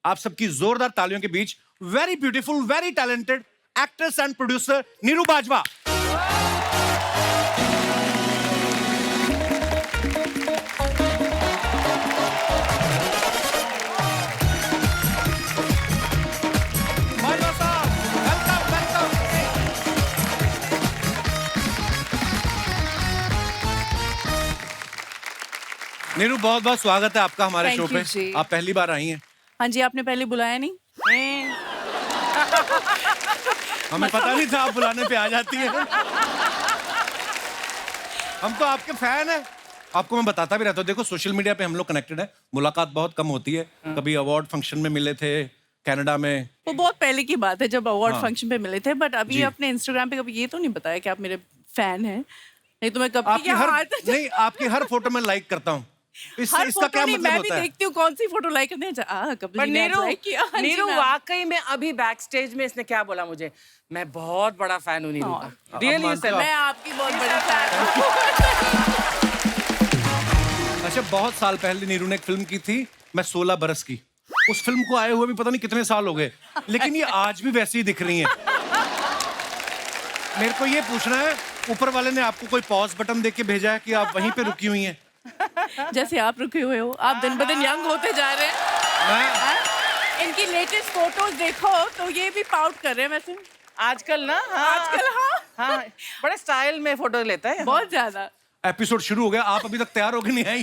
आप सबकी जोरदार तालियों के बीच very beautiful, very talented actress and producer Neeru Bajwa. Bajwa साहब, वेलकम वेलकम। नीरू, बहुत बहुत स्वागत है आपका हमारे Thank शो you पे। जी। आप पहली बार आई हैं। हाँ जी, आपने पहले बुलाया नहीं। हमें पता नहीं था आप बुलाने पे आ जाती हैं। हम तो आपके फैन हैं। आपको मैं बताता भी रहता हूँ, देखो सोशल मीडिया पे हम लोग कनेक्टेड हैं, मुलाकात बहुत कम होती है। कभी अवार्ड फंक्शन में मिले थे कनाडा में। वो बहुत पहले की बात है जब अवार्ड हाँ। फंक्शन पे मिले थे, बट अभी जी। अपने इंस्टाग्राम पे कभी ये तो नहीं बताया कि आप मेरे फैन हैं। नहीं तो मैं कब आपकी हर फोटो में लाइक करता हूँ। इसका फोटो क्या नहीं, मतलब मैं भी होता है? देखती हूँ कौन सी फोटो लाइक करने पर लाइक किया। हाँ जी, नीरू मैम। वाकई में अभी बैक स्टेज में इसने क्या बोला मुझे, मैं बहुत बड़ा फैन हूँ नीरू हाँ। का। रियली मानते हो आप? मैं आपकी बहुत बड़ी फैन हूँ। अच्छा, बहुत साल पहले नीरू ने एक फिल्म की थी, मैं 16 बरस की। उस फिल्म को आए हुए भी पता नहीं कितने साल हो गए, लेकिन ये आज भी वैसी ही दिख रही हैं। मेरे को ये पूछना है, ऊपर वाले ने आपको कोई पॉज बटन देके भेजा है कि आप वहीं पे रुकी हुई हैं? जैसे आप रुके हुए हो, आप दिन ब दिन यंग होते जा रहे हैं। मैं हाँ? इनकी लेटेस्ट फोटोज देखो तो ये भी पाउट कर रहे हैं वैसे। आजकल ना, हाँ, आजकल हाँ, बड़े स्टाइल में फोटो लेता है। बहुत ज्यादा। एपिसोड शुरू हो गया, आप अभी तक तैयार होके नहीं आई।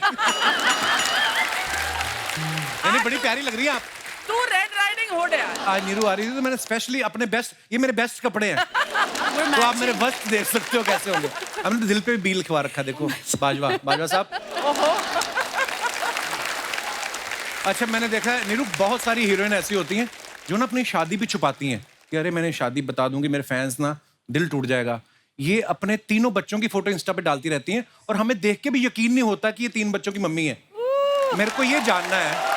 यानी बड़ी प्यारी लग रही है आप। तू रेड राइडिंग हो गया। आज नीरू आ रही थी तो मैंने स्पेशली अपने बेस्ट, ये मेरे बेस्ट कपड़े हैं, तो आप मेरे वस्त देख सकते हो कैसे होंगे। हमने दिल पे भी बी लिखवा रखा, देखो बाजवा साहब। अच्छा, मैंने देखा है नीरू, बहुत सारी हीरोइन ऐसी होती हैं जो ना अपनी शादी भी छुपाती हैं कि अरे मैंने शादी बता दूंगी, मेरे फैंस ना दिल टूट जाएगा। ये अपने तीनों बच्चों की फोटो इंस्टा पे डालती रहती हैं और हमें देख के भी यकीन नहीं होता कि ये 3 बच्चों की मम्मी है। मेरे को ये जानना है,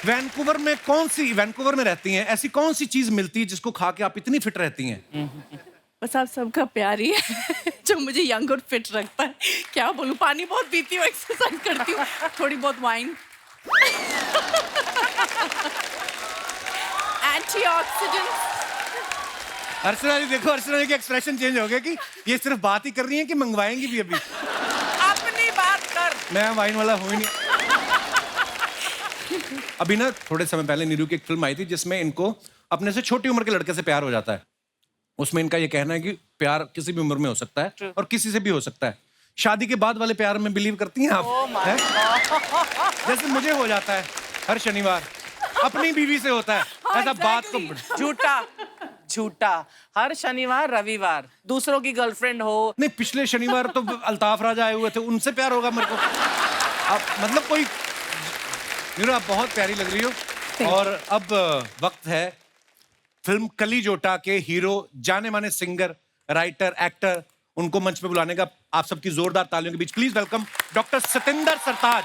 वैंकूवर में रहती हैं, ऐसी कौन सी चीज मिलती है जिसको खा के आप इतनी फिट रहती हैं? बस आप सबका प्यार ही है जो मुझे यंग और फिट रखता है। क्या बोलूं, पानी बहुत पीती हूँ, एक्सरसाइज करती हूँ, थोड़ी बहुत वाइन, एंटीऑक्सीडेंट्स। अर्चना जी देखो, अर्चना जी के एक्सप्रेशन चेंज हो गया कि ये सिर्फ बात ही कर रही हैं कि मंगवाएंगी भी अभी। अपनी बात कर। मैं वाइन वाला हूँ ही नहीं। अभी ना थोड़े समय पहले नीरू की एक फिल्म आई थी जिसमें इनको अपने से छोटी उम्र के लड़के से प्यार हो जाता है। उसमें इनका ये कहना है कि प्यार किसी भी उम्र में हो सकता है और किसी से भी हो सकता है। शादी के बाद वाले प्यार में बिलीव करती हैं आप? हैं? जैसे मुझे हो जाता है हर शनिवार, अपनी बीवी से होता है। ऐसा बात को झूठा हर शनिवार रविवार दूसरों की गर्लफ्रेंड हो। नहीं, पिछले शनिवार तो अल्ताफ राजा आए हुए थे, उनसे प्यार होगा मेरे को। आप मतलब कोई, नीरू आप बहुत प्यारी लग रही हो। और अब वक्त है फिल्म कली जोटा के हीरो, जाने माने सिंगर, राइटर, एक्टर, उनको मंच पे बुलाने का। आप सबकी जोरदार तालियों के बीच प्लीज वेलकम डॉक्टर सतिंदर सरताज।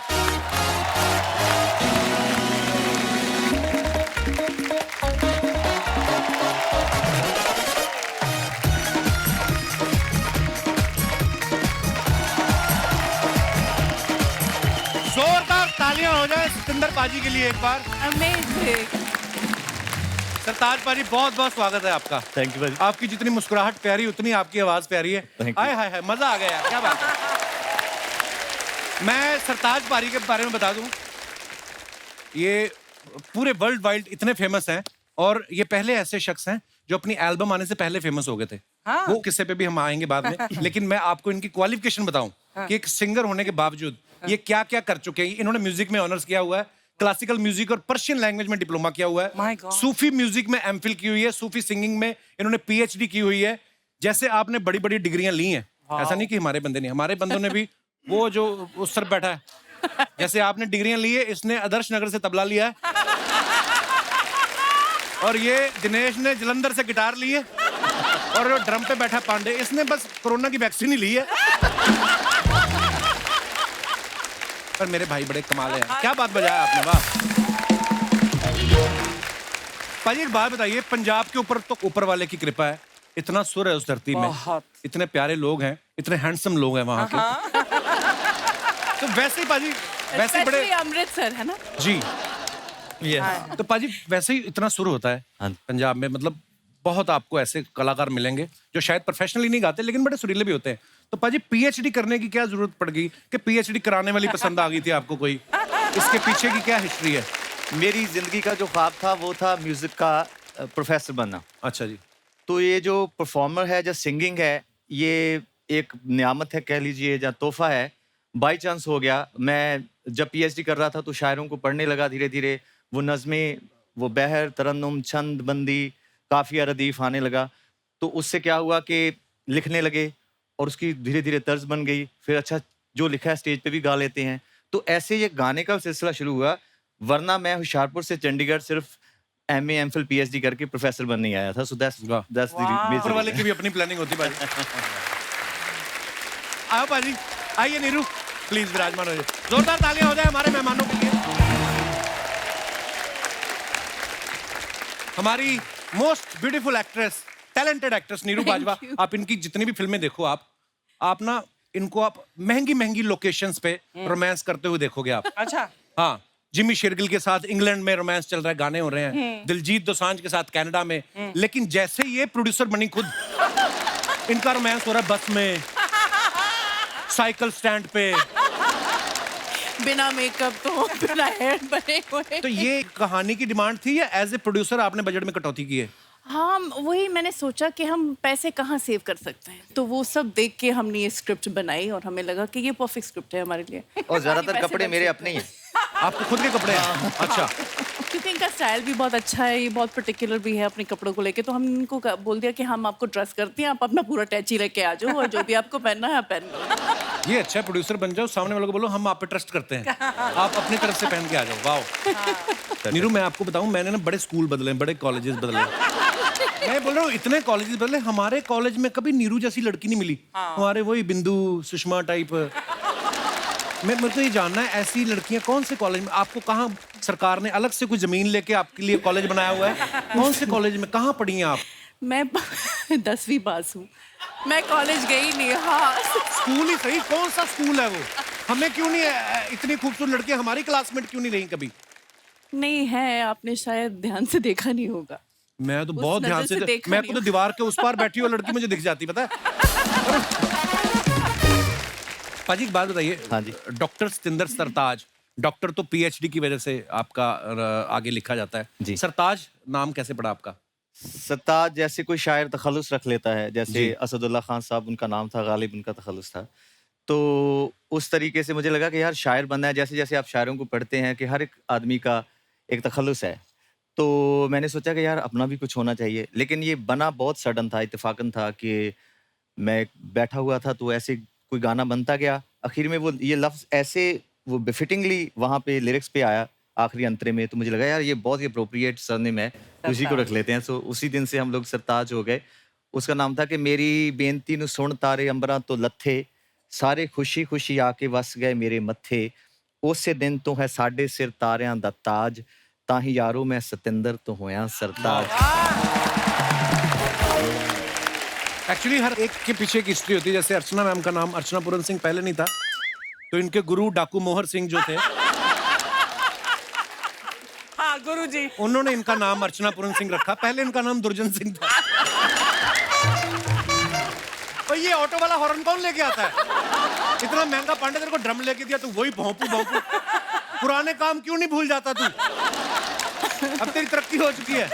जोरदार तालियां हो जाए सतिंदर पाजी के लिए एक बार। अमेजिंग। सरताज पाजी, बहुत बहुत स्वागत है आपका। थैंक यू भाई। आपकी जितनी मुस्कुराहट प्यारी उतनी आपकी आवाज प्यारी है। Thank you. हाय हाय हाय, मजा आ गया यार, क्या बात है। मैं सरताज पारी के बारे में बता दूं, ये पूरे वर्ल्ड वाइड इतने फेमस हैं और ये पहले ऐसे शख्स हैं जो अपनी एल्बम आने से पहले फेमस हो गए थे। हाँ। वो किस्से पे भी हम आएंगे बाद में। लेकिन मैं आपको इनकी क्वालिफिकेशन बताऊं कि एक सिंगर होने के बावजूद ये क्या क्या कर चुके हैं। इन्होंने म्यूजिक में ऑनर्स किया हुआ है, क्लासिकल म्यूजिक और पर्शियन लैंग्वेज में डिप्लोमा किया हुआ My है, God. सूफी म्यूजिक में एमफिल की हुई है, सूफी सिंगिंग में इन्होंने पीएचडी की हुई है। जैसे आपने बड़ी बड़ी डिग्रियां ली हैं, ऐसा नहीं कि हमारे बंदे नहीं, हमारे बंदों ने भी, वो जो उस तरफ बैठा है, जैसे आपने डिग्रियां ली है, इसने आदर्श नगर से तबला लिया है और ये दिनेश ने जलंधर से गिटार ली है और ड्रम पे बैठा पांडे, इसने बस कोरोना की वैक्सीन ही ली है। पर मेरे भाई बड़े कमाल है, क्या बात बजाया आपने, वाह। भाई एक बात बताइए, पंजाब के ऊपर तो ऊपर वाले की कृपा है, इतना सुर है उस धरती में, बहुत। इतने प्यारे लोग हैं, इतने हैंडसम लोग हैं वहां के। तो वैसे ही बाजी, वैसे बड़े Especially अमृतसर है ना। जी, तो पाजी वैसे ही इतना सुर होता है हाँ। पंजाब में, मतलब बहुत आपको ऐसे कलाकार मिलेंगे जो शायद प्रोफेशनली नहीं गाते लेकिन बड़े सुरीले भी होते हैं। तो पाजी पीएचडी करने की क्या जरूरत पड़ गई कि पीएचडी कराने वाली पसंद आ गई थी आपको कोई? इसके पीछे की क्या हिस्ट्री है? मेरी जिंदगी का जो ख्वाब था वो था म्यूजिक का प्रोफेसर बनना। अच्छा जी। तो ये जो परफॉर्मर है, जो सिंगिंग है, ये एक नियामत है कह लीजिए, या तोहफा है। बाई चांस हो गया। मैं जब पीएचडी कर रहा था तो शायरों को पढ़ने लगा धीरे धीरे। वो नज़में, वो बहर, तरन्नुम, छंद बंदी, काफिया, रदीफ आने लगा। तो उससे क्या हुआ कि लिखने लगे और उसकी धीरे धीरे तर्ज बन गई। फिर अच्छा जो लिखा है स्टेज पे भी गा लेते हैं। तो ऐसे ये गाने का सिलसिला शुरू हुआ। वरना मैं होशियारपुर से चंडीगढ़ सिर्फ MA MPhil PhD करके प्रोफेसर बनने आया था। सो दैट्स वाह। ऊपर वाले की भी अपनी प्लानिंग होती है पाजी। आओ पाजी, आइए नीरू, प्लीज विराजमान हो जाइए। जोरदार तालियां हो जाए हमारे मेहमानों के लिए। हमारी most beautiful actress, talented actress Neeru Bajwa. you. आप इनकी जितनी भी फिल्में देखो, आप ना इनको आप महंगी महंगी लोकेशंस पे रोमांस करते हुए देखोगे आप। अच्छा। हाँ, जिमी शेरगिल के साथ इंग्लैंड में रोमांस चल रहा है, गाने हो रहे हैं। दिलजीत दोसांझ के साथ कनाडा में। लेकिन जैसे ये प्रोड्यूसर बनी खुद, इनका रोमांस हो रहा है बस में, साइकिल स्टैंड पे। बिना मेकअप तो बिना हेयर बने हुए। तो ये कहानी की डिमांड थी या एज ए प्रोड्यूसर आपने बजट में कटौती की है? हाँ, वही मैंने सोचा कि हम पैसे कहाँ सेव कर सकते हैं, तो वो सब देख के हमने ये स्क्रिप्ट बनाई और हमें लगा कि ये परफेक्ट स्क्रिप्ट है हमारे लिए। और ज्यादातर पैसे कपड़े बच मेरे सकते अपने ही हैं। आपके खुद के कपड़े हैं? अच्छा। क्योंकि इनका स्टाइल भी बहुत अच्छा है, ये बहुत पर्टिकुलर भी है अपने कपड़ों को लेके, तो हम इनको बोल दिया कि हम आपको ड्रेस करते हैं, आप अपना पूरा टैची लेके आ जाओ और जो भी आपको पहनना है आप पहन लो। ये अच्छा है, प्रोड्यूसर बन जाओ, सामने वालों को बोलो हम आप पे ट्रस्ट करते हैं, आप अपनी तरफ से पहन के आ जाओ। वाओ। नीरू, मैं आपको बताऊं, मैंने ना बड़े स्कूल बदले, बड़े कॉलेजेस बदले। मैं बोल रहा हूँ इतने कॉलेजेस बदले, हमारे कॉलेज में कभी नीरू जैसी लड़की नहीं मिली। हमारे वही बिंदु, सुषमा टाइप। मेरे को ये जानना है, ऐसी लड़कियां कौन से कॉलेज में, आपको कहाँ सरकार ने अलग से कोई जमीन लेके आपके लिए कॉलेज बनाया हुआ है? कौन से कॉलेज में, कहाँ पढ़ी हैं आप? मैं 10वीं पास हूँ, मैं कॉलेज गई नहीं। हाँ, स्कूल ही सही, कौन सा स्कूल है वो? हमें क्यों नहीं इतनी खूबसूरत लड़कियां हमारी क्लासमेट क्यों नहीं रही कभी? नहीं है, आपने शायद ध्यान से देखा नहीं होगा। मैं तो उस बहुत नजर ध्यान से से देखा मैं नहीं तो दीवार के उस पार बैठी हुई लड़की मुझे दिख जाती, पता है। पाजी एक बात बताइए। हाँ जी। डॉक्टर सतिंदर सरताज, डॉक्टर तो पीएचडी की वजह से आपका आगे लिखा जाता है जी। सरताज नाम कैसे पड़ा आपका? सरताज जैसे कोई शायर तखल्लुस रख लेता है, जैसे जी। असदुल्ला खान साहब उनका नाम था, गालिब उनका तखल्लुस था। तो उस तरीके से मुझे लगा कि यार शायर बनना है। जैसे जैसे आप शायरों को पढ़ते हैं कि हर एक आदमी का एक तखल्लुस है, तो मैंने सोचा कि यार अपना भी कुछ होना चाहिए। लेकिन ये बना बहुत सडन था, इत्तेफाकन था कि मैं बैठा हुआ था तो ऐसे कोई गाना बनता गया। आखिर में वो ये लफ्ज़ ऐसे वो बेफिटिंगली वहाँ पे लिरिक्स पे आया आखिरी अंतरे में, तो मुझे लगा यार ये बहुत ही अप्रोप्रिएट सरनेम है, उसी को रख लेते हैं। सो उसी दिन से हम लोग सरताज हो गए। उसका नाम था कि मेरी बेनती नु सुन तारे अंबरां तो लथे, सारे खुशी खुशी आके वस गए मेरे मत्थे, उसे दिन तो है साडे सिर तारियां दा ताज, ताही यारो मैं सतिंदर तो होया सरताज। एक्चुअली हर एक के पीछे एक हिस्ट्री होती है। जैसे अर्चना मैम का नाम अर्चना पूरन सिंह पहले नहीं था, तो इनके गुरु डाकू मोहर सिंह जो थे, हाँ गुरुजी। उन्होंने इनका नाम अर्चना पूरन सिंह रखा। पहले इनका नाम दुर्जन सिंह था। और ये ऑटो वाला हॉर्न कौन लेके आता है? इतना महंगा पांडे तेरे को ड्रम लेके दिया, तू वही भोंपू भोंपू। पुराने काम क्यों नहीं भूल जाता तू? अब तेरी तरक्की हो चुकी है।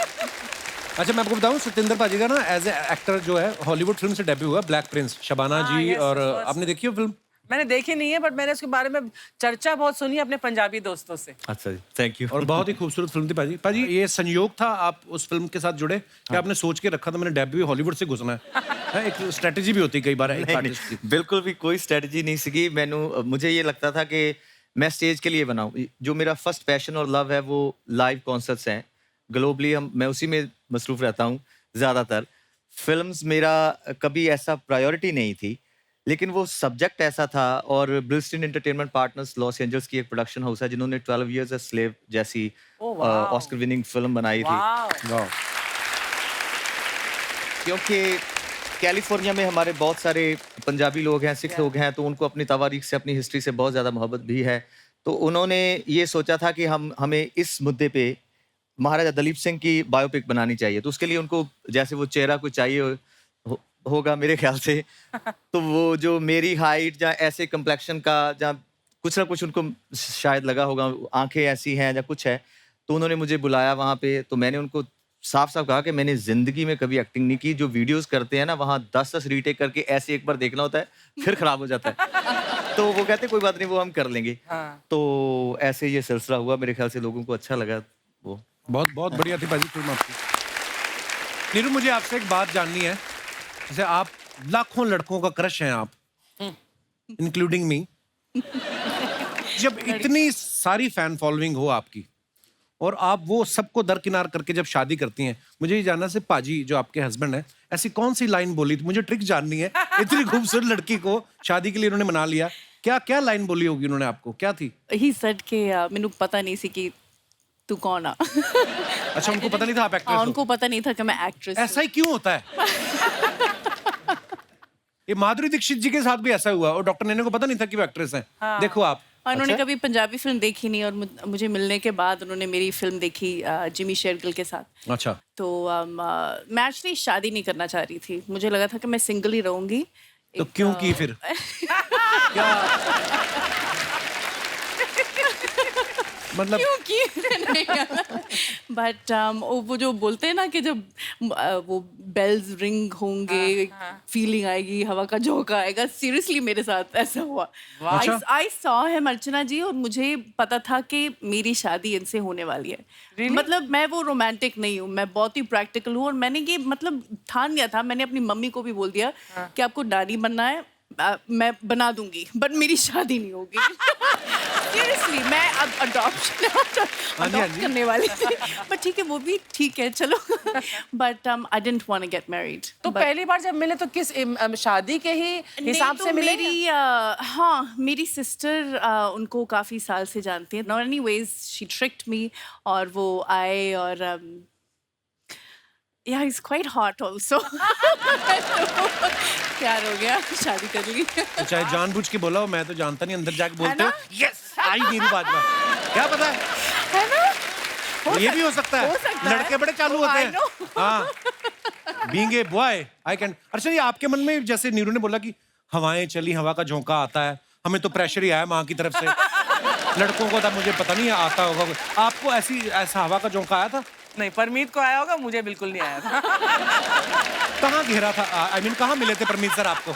अच्छा, मैं आपको बताऊं, सतिंदर पाजी का ना एज ए एक्टर जो है हॉलीवुड फिल्म से डेब्यू हुआ, ब्लैक प्रिंस, शबाना जी। yes, और of course. आपने देखी हो फिल्म? मैंने देखी नहीं है, बट मैंने उसके बारे में चर्चा बहुत सुनी है अपने पंजाबी दोस्तों से। अच्छा जी, थैंक यू। और बहुत ही खूबसूरत फिल्म थी पाजी। पाजी, ये संयोग था आप उस फिल्म के साथ जुड़े कि आपने सोच के रखा था मैंने डेब्यू हॉलीवुड से घुसना है? एक स्ट्रेटजी भी होती है कई बार एक आर्टिस्ट की। बिल्कुल भी कोई स्ट्रेटजी नहीं सीखी। मुझे ये लगता था कि मैं स्टेज के लिए बनाऊं। जो मेरा फर्स्ट पैशन और लव है वो लाइव कॉन्सर्ट्स हैं। ग्लोबली मैं उसी में मसरूफ रहता हूं ज़्यादातर। फिल्म्स मेरा कभी ऐसा प्रायोरिटी नहीं थी, लेकिन वो सब्जेक्ट ऐसा था। और ब्रिलस्टन एंटरटेनमेंट पार्टनर्स लॉस एंजल्स की एक प्रोडक्शन हाउस है जिन्होंने 12 इयर्स अ स्लेव जैसी ऑस्कर विनिंग फिल्म बनाई थी। वाह। क्योंकि कैलिफोर्निया में हमारे बहुत सारे पंजाबी लोग हैं, सिख लोग हैं, तो उनको अपनी तवारीख से, अपनी हिस्ट्री से बहुत ज़्यादा मोहब्बत भी है। तो उन्होंने ये सोचा था कि हमें इस मुद्दे पे महाराजा दलीप सिंह की बायोपिक बनानी चाहिए। तो उसके लिए उनको जैसे वो चेहरा कुछ चाहिए होगा मेरे ख्याल से। तो वो जो मेरी हाइट या ऐसे कम्प्लेक्शन का, जहाँ कुछ ना कुछ उनको शायद लगा होगा, आंखें ऐसी हैं या कुछ है, तो उन्होंने मुझे बुलाया वहाँ पे। तो मैंने उनको साफ साफ कहा कि मैंने जिंदगी में कभी एक्टिंग नहीं की। जो वीडियोस करते हैं ना, वहाँ 10-10 रीटेक करके ऐसे एक बार देखना होता है, फिर खराब हो जाता है। तो वो कहते कोई बात नहीं, वो हम कर लेंगे। तो ऐसे ये सिलसिला हुआ। मेरे ख्याल से लोगों को अच्छा लगा वो। बहुत बहुत बढ़िया थी भाजी फिल्म आपकी। नीरू, मुझे आपसे एक बात जाननी है। जैसे आप लाखों लड़कों का क्रश हैं आप, इंक्लूडिंग मी। जब इतनी सारी फैन फॉलोइंग हो आपकी और आप वो सबको दरकिनार करके जब शादी करती हैं, मुझे ये जानना से पाजी जो आपके हस्बैंड हैं, ऐसी कौन सी लाइन बोली थी? मुझे ट्रिक जाननी है। इतनी खूबसूरत लड़की को शादी के लिए उन्होंने मना लिया, क्या क्या लाइन बोली होगी उन्होंने आपको? क्या थी? ही सेड कि मैनू पता नहीं सी कि तू कौन आ। अच्छा, उनको पता नहीं था आप एक्ट्रेस हो? उनको पता नहीं था कि मैं एक्ट्रेस ऐसा ही क्यों होता है? ये माधुरी दीक्षित जी के साथ भी ऐसा हुआ और डॉक्टर नैना को पता नहीं था कि वो एक्ट्रेस हैं। देखो आप। और उन्होंने अच्छा? कभी पंजाबी फिल्म देखी नहीं और मुझे मिलने के बाद उन्होंने मेरी फिल्म देखी जिमी शेरगिल के साथ। अच्छा। तो मैं एक्चुअली शादी नहीं करना चाह रही थी। मुझे लगा था कि मैं सिंगल ही रहूंगी। तो क्यों की फिर? क्या मतलब बट वो जो बोलते हैं ना कि जब वो बेल्स रिंग होंगे, फीलिंग आएगी, हवा का झोंका आएगा। सीरियसली मेरे साथ ऐसा हुआ। आई सॉ हिम, अर्चना जी, और मुझे पता था कि मेरी शादी इनसे होने वाली है। Really? मतलब मैं वो रोमांटिक नहीं हूँ, मैं बहुत ही प्रैक्टिकल हूँ। और मैंने ये मतलब ठान लिया था। मैंने अपनी मम्मी को भी बोल दिया कि आपको नानी बनना है, मैं बना दूंगी, बट मेरी शादी नहीं होगी। सीरियसली मैं अब अडॉप्ट करने वाली थी, बट ठीक है, वो भी ठीक है, चलो। But I didn't want to get married. तो पहली बार जब मिले तो किस शादी के ही हिसाब से मिले? मेरी हाँ, मेरी सिस्टर उनको काफी साल से जानती है। एनीवेज शी ट्रिक्ड मी और वो आए और yeah, he's quite hot also. प्यार हो गया, शादी कर ली। तो चाहे जानबूझ के बोला हो, मैं तो जानता नहीं, अंदर जाके बोलते हो यस आई नीरू बाजवा। क्या पता है ना? ये भी हो सकता है। लड़के बड़े चालू होते हैं। हाँ, being a boy I can. अच्छा, ये आपके मन में जैसे नीरू ने बोला कि हवाएं चली, हवा का झोंका आता है, हमें तो प्रेशर ही आया माँ की तरफ से, लड़कों को था मुझे पता नहीं आता होगा, आपको ऐसा हवा का झोंका आया था? नहीं, परमीत को आया होगा, मुझे बिल्कुल नहीं आया था। कहाँ घेरा था? आई मीन कहाँ मिले थे परमीत सर आपको?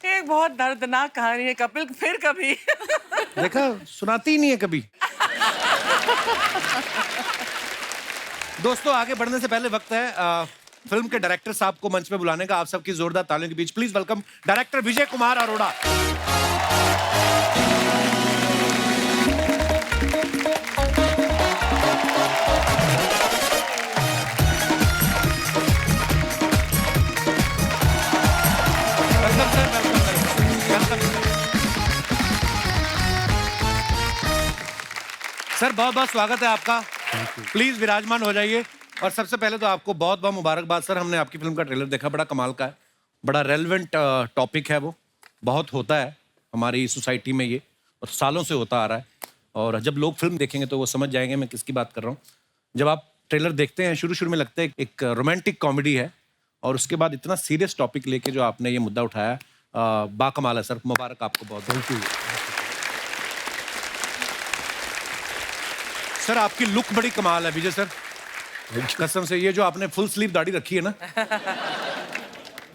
एक बहुत दर्दनाक कहानी है कपिल, फिर कभी। देखा, सुनाती ही नहीं है कभी। दोस्तों, आगे बढ़ने से पहले वक्त है फिल्म के डायरेक्टर साहब को मंच पे बुलाने का। आप सबकी जोरदार तालियों के बीच please welcome director Vijay Kumar Arora. Sir, बहुत बहुत स्वागत है आपका। प्लीज विराजमान हो जाइए। और सबसे पहले तो आपको बहुत बहुत मुबारकबाद सर। हमने आपकी फिल्म का ट्रेलर देखा, बड़ा कमाल का है, बड़ा रेलेवेंट टॉपिक है। वो बहुत होता है हमारी सोसाइटी में ये, और सालों से होता आ रहा है। और जब लोग फिल्म देखेंगे तो वो समझ जाएंगे मैं किसकी बात कर रहा हूँ। जब आप ट्रेलर देखते हैं, शुरू में लगता है एक रोमांटिक कॉमेडी है, और उसके बाद इतना सीरियस टॉपिक लेके जो आपने ये मुद्दा उठाया, बाकमाल है सर। मुबारक आपको बहुत। Thank you sir. आपकी लुक बड़ी कमाल है विजय सर, कसम से। ये जो आपने फुल स्लीव दाढ़ी रखी है ना,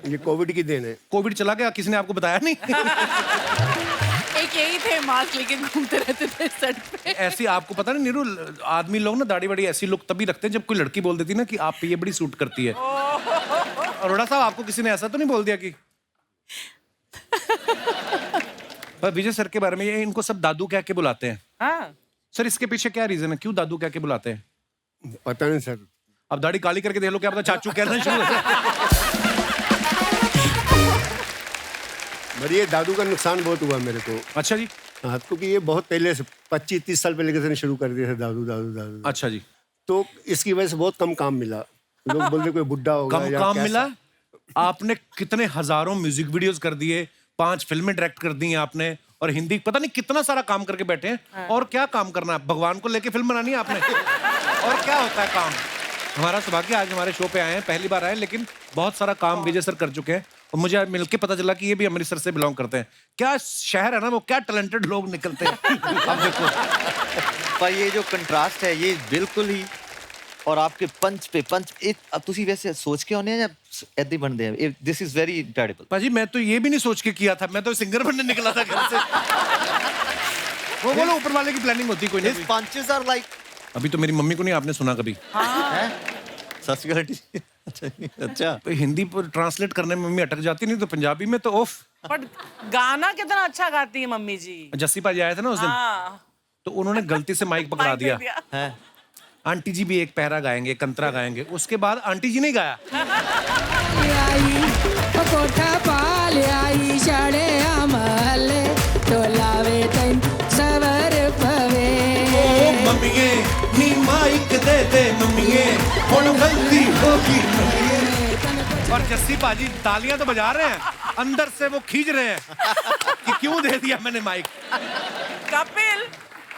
ये कोविड की देन है। कोविड चला गया, किसी ने आपको बताया नहीं? एक यही थे, मास्क लेके घूमते रहते थे सेट पे। ऐसी आपको पता नहीं नीरू, आदमी लोग ना दाढ़ी बड़ी ऐसी लुक तभी रखते हैं जब कोई लड़की बोल देती ना कि आप पे ये बड़ी सूट करती है। अरोड़ा साहब, आपको किसी ने ऐसा तो नहीं बोल दिया कि? पर विजय सर के बारे में ये इनको सब दादू कह के बुलाते हैं। हाँ सर, इसके पीछे क्या रीजन है, क्यों दादू कह के बुलाते हैं? पता नहीं सर। अब दाढ़ी काली करके देख लो, क्या पता चाचू कहना शुरू हो जाए। बड़ी ये दादू का नुकसान बहुत हुआ मेरे को। अच्छा जी। हाँ, क्योंकि ये बहुत पहले से 25-30 साल पहले किसी ने शुरू कर दिया था दादू दादू दादू। अच्छा जी। तो इसकी वजह से बहुत कम काम मिला। लोग बोलते कोई बुड्ढा होगा कम या काम कैसा। मिला? आपने कितने हजारों म्यूजिक वीडियोस कर दिए, 5 फिल्में डायरेक्ट कर दी हैं आपने, और हिंदी, पता नहीं कितना सारा काम करके बैठे हैं। और क्या काम करना है? भगवान को लेके फिल्म बनानी है आपने? और क्या होता है काम? हमारा सौभाग्य आज हमारे शो पे आए हैं, पहली बार आए, लेकिन बहुत सारा काम विजय सर कर चुके हैं और मुझे आज मिलके पता चला कि ये भी अमृतसर से बिलोंग करते हैं। क्या शहर है ना, वो क्या टैलेंटेड लोग निकलते हैं। अब देखो, पर ये जो कंट्रास्ट है ये बिल्कुल ही, और आपके पंच पे पंच अब ਤੁਸੀਂ वैसे सोच के होने या ऐसे ही बनते हैं? This is very incredible. पाजी मैं तो ये भी नहीं सोच के किया था, मैं तो सिंगर बनने निकला था घर से। वो बोलो ऊपर वाले की प्लानिंग होती कोई His नहीं। punches are like अभी तो मेरी मम्मी को नहीं आपने सुना कभी। हैं? सत श्री अकाल जी। अच्छा तो हिंदी पर ट्रांसलेट करने में मम्मी अटक जाती, नहीं तो पंजाबी में तो ओफ। बट गाना कितना अच्छा गाती है मम्मी जी। जस्सी पाजी आए थे ना उस दिन, हाँ, तो उन्होंने गलती से माइक पकड़ा माइक दे दिया। है। आंटी जी भी एक पैरा गाएंगे, कंतरा गाएंगे, उसके बाद आंटी जी नहीं गाया। आई कोठा पाल आई शाळे आमहले टोलावे तैन सवर पवे ओ मम्मीए नी माइक दे दे मम्मीए, हुण गलती होगी मम्मीए। और जस्सी पाजी तालियां तो बजा रहे हैं, अंदर से वो खींच रहे हैं कि क्यों दे दिया मैंने माइक। कपिल,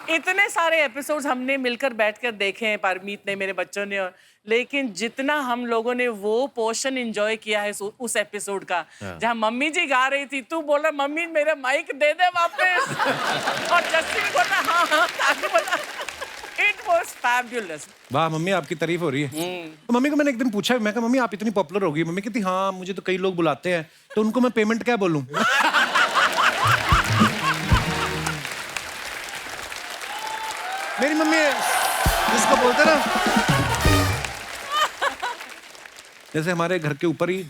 इतने सारे एपिसोड्स हमने मिलकर बैठकर देखे हैं, परमीत ने, मेरे बच्चों ने, लेकिन जितना हम लोगों ने वो पोर्शन एंजॉय किया है उस एपिसोड का, जहां मम्मी जी गा रही थी, तू बोल रहा मम्मी मेरा माइक दे दे वापस, और जस्सी भी बोल रहा हाँ हाँ ताली बजा। It was fabulous. वाह मम्मी, आपकी तारीफ हो रही है। तो मम्मी को मैंने एक दिन पूछा, मैं कहा मम्मी आप इतनी पॉपुलर हो गई। मम्मी कहती हाँ, मुझे तो कई लोग बुलाते हैं, तो उनको मैं पेमेंट क्या बोलूं। मेरी मम्मी जिसको बोलते ना, जैसे हमारे घर के ऊपर ही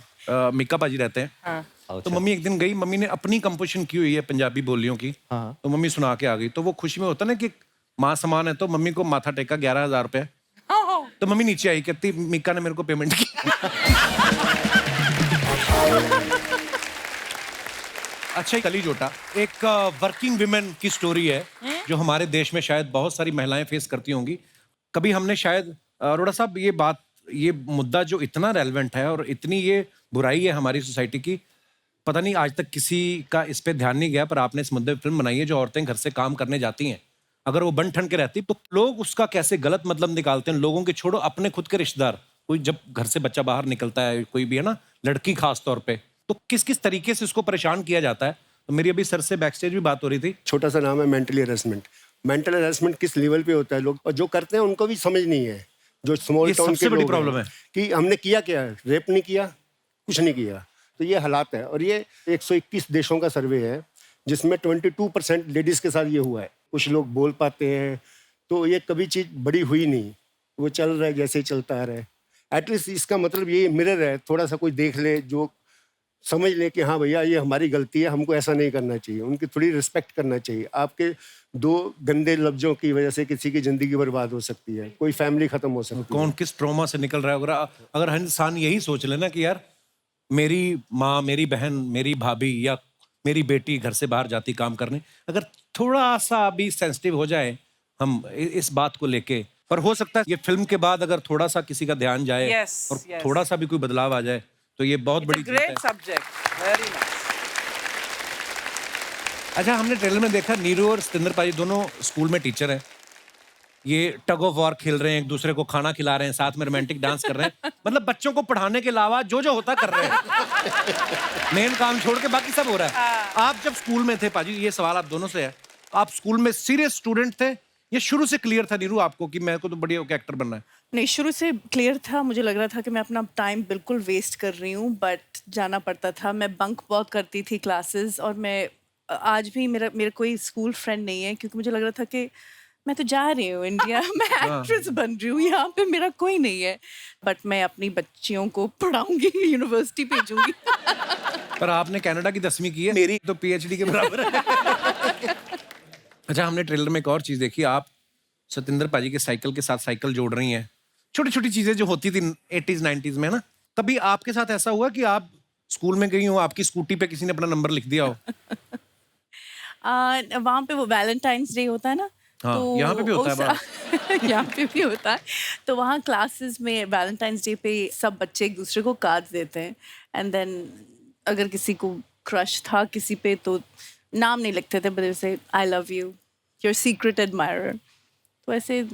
मिक्का पाजी रहते हैं। हाँ। तो मम्मी एक दिन गई, मम्मी ने अपनी कंपोजिशन की हुई है पंजाबी बोलियों की, हाँ। तो मम्मी सुना के आ गई। तो वो खुशी में होता ना कि माँ समान है, तो मम्मी को माथा टेका 11,000 रुपए। तो मम्मी नीचे आई, कहती मिक्का ने मेरे को पेमेंट की। अच्छा, कली जोटा एक वर्किंग विमेन की स्टोरी है जो हमारे देश में शायद बहुत सारी महिलाएं फेस करती होंगी। कभी हमने शायद अरोड़ा साहब ये मुद्दा जो इतना रेलेवेंट है और इतनी ये बुराई है हमारी सोसाइटी की, पता नहीं आज तक किसी का इस पे ध्यान नहीं गया, पर आपने इस मुद्दे पे फिल्म बनाई है। जो औरतें घर से काम करने जाती हैं, अगर वो बन ठन के रहती तो लोग उसका कैसे गलत मतलब निकालते हैं। लोगों के छोड़ो, अपने खुद के रिश्तेदार, कोई जब घर से बच्चा बाहर निकलता है, कोई भी है ना, लड़की खास तौर पे, तो किस किस तरीके से उसको परेशान किया जाता है। तो मेरी अभी सर से बैक स्टेज भी बात हो रही थी। छोटा सा नाम है मेंटली हरेसमेंट। मेंटल हरेसमेंट किस लेवल पे होता है, लोग और जो करते हैं उनको भी समझ नहीं है। जो स्मॉल ये टाउन सबसे के बड़ी लोग हैं प्रॉब्लम है। कि हमने किया क्या, रेप नहीं किया, कुछ नहीं किया, तो ये हालात है। और ये 121 देशों का सर्वे है जिसमें 22% लेडीज के साथ ये हुआ है। कुछ लोग बोल पाते हैं, तो ये कभी चीज बड़ी हुई नहीं, वो चल रहा है जैसे ही चलता आ रहा है। एटलीस्ट इसका मतलब ये मिरर है, थोड़ा सा कोई देख ले, जो समझ ले कि हाँ भैया ये हमारी गलती है, हमको ऐसा नहीं करना चाहिए, उनकी थोड़ी रिस्पेक्ट करना चाहिए। आपके 2 गंदे लफ्जों की वजह से किसी की जिंदगी बर्बाद हो सकती है, कोई फैमिली खत्म हो सकती है। कौन किस ट्रॉमा से निकल रहा है। अगर हर इंसान यही सोच लेना कि यार मेरी माँ, मेरी बहन, मेरी भाभी या मेरी बेटी घर से बाहर जाती काम करने, अगर थोड़ा सा भी सेंसिटिव हो जाए हम इस बात को लेके, पर हो सकता है ये फिल्म के बाद अगर थोड़ा सा किसी का ध्यान जाए Yes, और yes. थोड़ा सा भी कोई बदलाव आ जाए, तो ये बहुत बड़ी जीत है। Great subject, very nice. अच्छा, हमने ट्रेलर में देखा नीरू और सतिंदर पाजी दोनों स्कूल में टीचर हैं। ये टग ऑफ वॉर खेल रहे हैं, एक दूसरे को खाना खिला रहे हैं, साथ में रोमांटिक डांस कर रहे हैं। मतलब बच्चों को पढ़ाने के अलावा जो जो होता कर रहे हैं। मेन काम छोड़ के बाकी सब हो रहा है। आप जब स्कूल में थे पाजी, ये सवाल आप दोनों से है, आप स्कूल में सीरियस स्टूडेंट थे या शुरू से क्लियर था नीरू आपको कि मेरे को तो बढ़िया होकर एक्टर बनना है? नहीं, शुरू से क्लियर था। मुझे लग रहा था कि मैं अपना टाइम बिल्कुल वेस्ट कर रही हूँ, बट जाना पड़ता था। मैं बंक वर्क करती थी क्लासेस, और मैं आज भी मेरा कोई स्कूल फ्रेंड नहीं है, क्योंकि मुझे लग रहा था कि मैं तो जा रही हूँ इंडिया, मैं एक्ट्रेस बन रही हूँ, यहाँ पे मेरा कोई नहीं है। बट मैं अपनी बच्चियों को पढ़ाऊंगी, यूनिवर्सिटी भेजूंगी। पर आपने कनाडा की 10वीं की है, मेरी तो PhD के बराबर है। अच्छा, हमने ट्रेलर में एक और चीज देखी, आप सतिंदर पाजी के साइकिल के साथ साइकिल जोड़ रही हैं। छोटी छोटी चीजें जो होती थी 80s 90s में ना, कभी आपके साथ ऐसा हुआ कि आप स्कूल में गई हो, आपकी स्कूटी पे किसी ने अपना नंबर लिख दिया हो? वहाँ पे वो वैलेंटाइंस डे होता है ना, हाँ, तो यहाँ पे भी होता है। यहाँ पे भी होता है। तो वहाँ क्लासेस में वैलेंटाइंस डे पे सब बच्चे एक दूसरे को कार्ड्स देते हैं, एंड देन अगर किसी को क्रश था किसी पे, तो नाम नहीं लिखते थे, बट से I love you, your secret admirer, तो ऐसे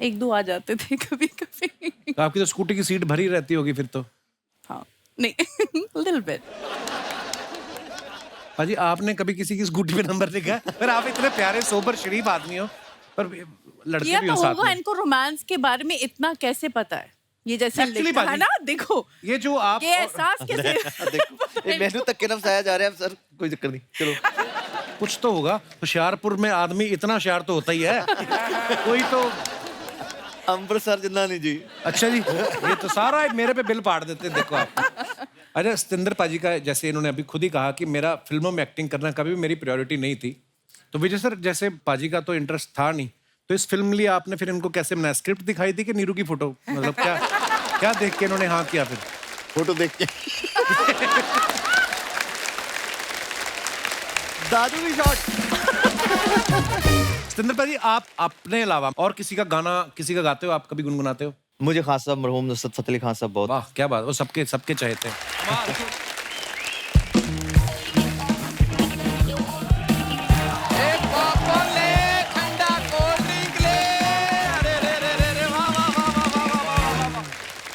1-2 आ जाते थे कभी कभी। तो आपकी तो स्कूटी की सीट भरी रहती होगी फिर तो। हाँ, नहीं लिटिल बिट। पाजी आपने कभी किसी की स्कूटी पे नंबर लिखा है? पर आप इतने प्यारे सोबर शरीफ आदमी हो, पर लड़के किया भी तो हो साथ होगा, में। इनको रोमांस के बारे में इतना कैसे पता है? ये जैसे Actually, लिखा है बाजी, ना, देखो ये जो आप ये एहसास कैसे देखो मेनू तक के नाम साया जा रहा है सर, कोई दिक्कत नहीं, चलो। कुछ तो होगा। होशियारपुर में आदमी इतना होशियार तो होता ही है कोई तो। अमृतसर जिन्ना नहीं जी। अच्छा जी, ये तो सारा मेरे पे बिल पाड़ देते हैं, देखो आप। अरे सतिंदर पाजी का, जैसे इन्होंने अभी खुद ही कहा कि मेरा फिल्मों में एक्टिंग करना कभी भी मेरी प्रायोरिटी नहीं थी, तो विजय सर जैसे पाजी का तो इंटरेस्ट था नहीं, तो इस फिल्म लिए आपने फिर इनको कैसे बनाया? स्क्रिप्ट दिखाई थी कि नीरू की फोटो, मतलब क्या क्या देख के इन्होंने हाँ किया? फिर फोटो देख के दादू की शॉट। सतिंदर पाजी, आप अपने अलावा और किसी का गाना किसी का गाते हो? आप कभी गुनगुनाते हो? मुझे खास साहब मरहूम नुसरत फतेह अली खान साहब बहुत। वाह क्या बात, वो सबके सबके चाहते हैं।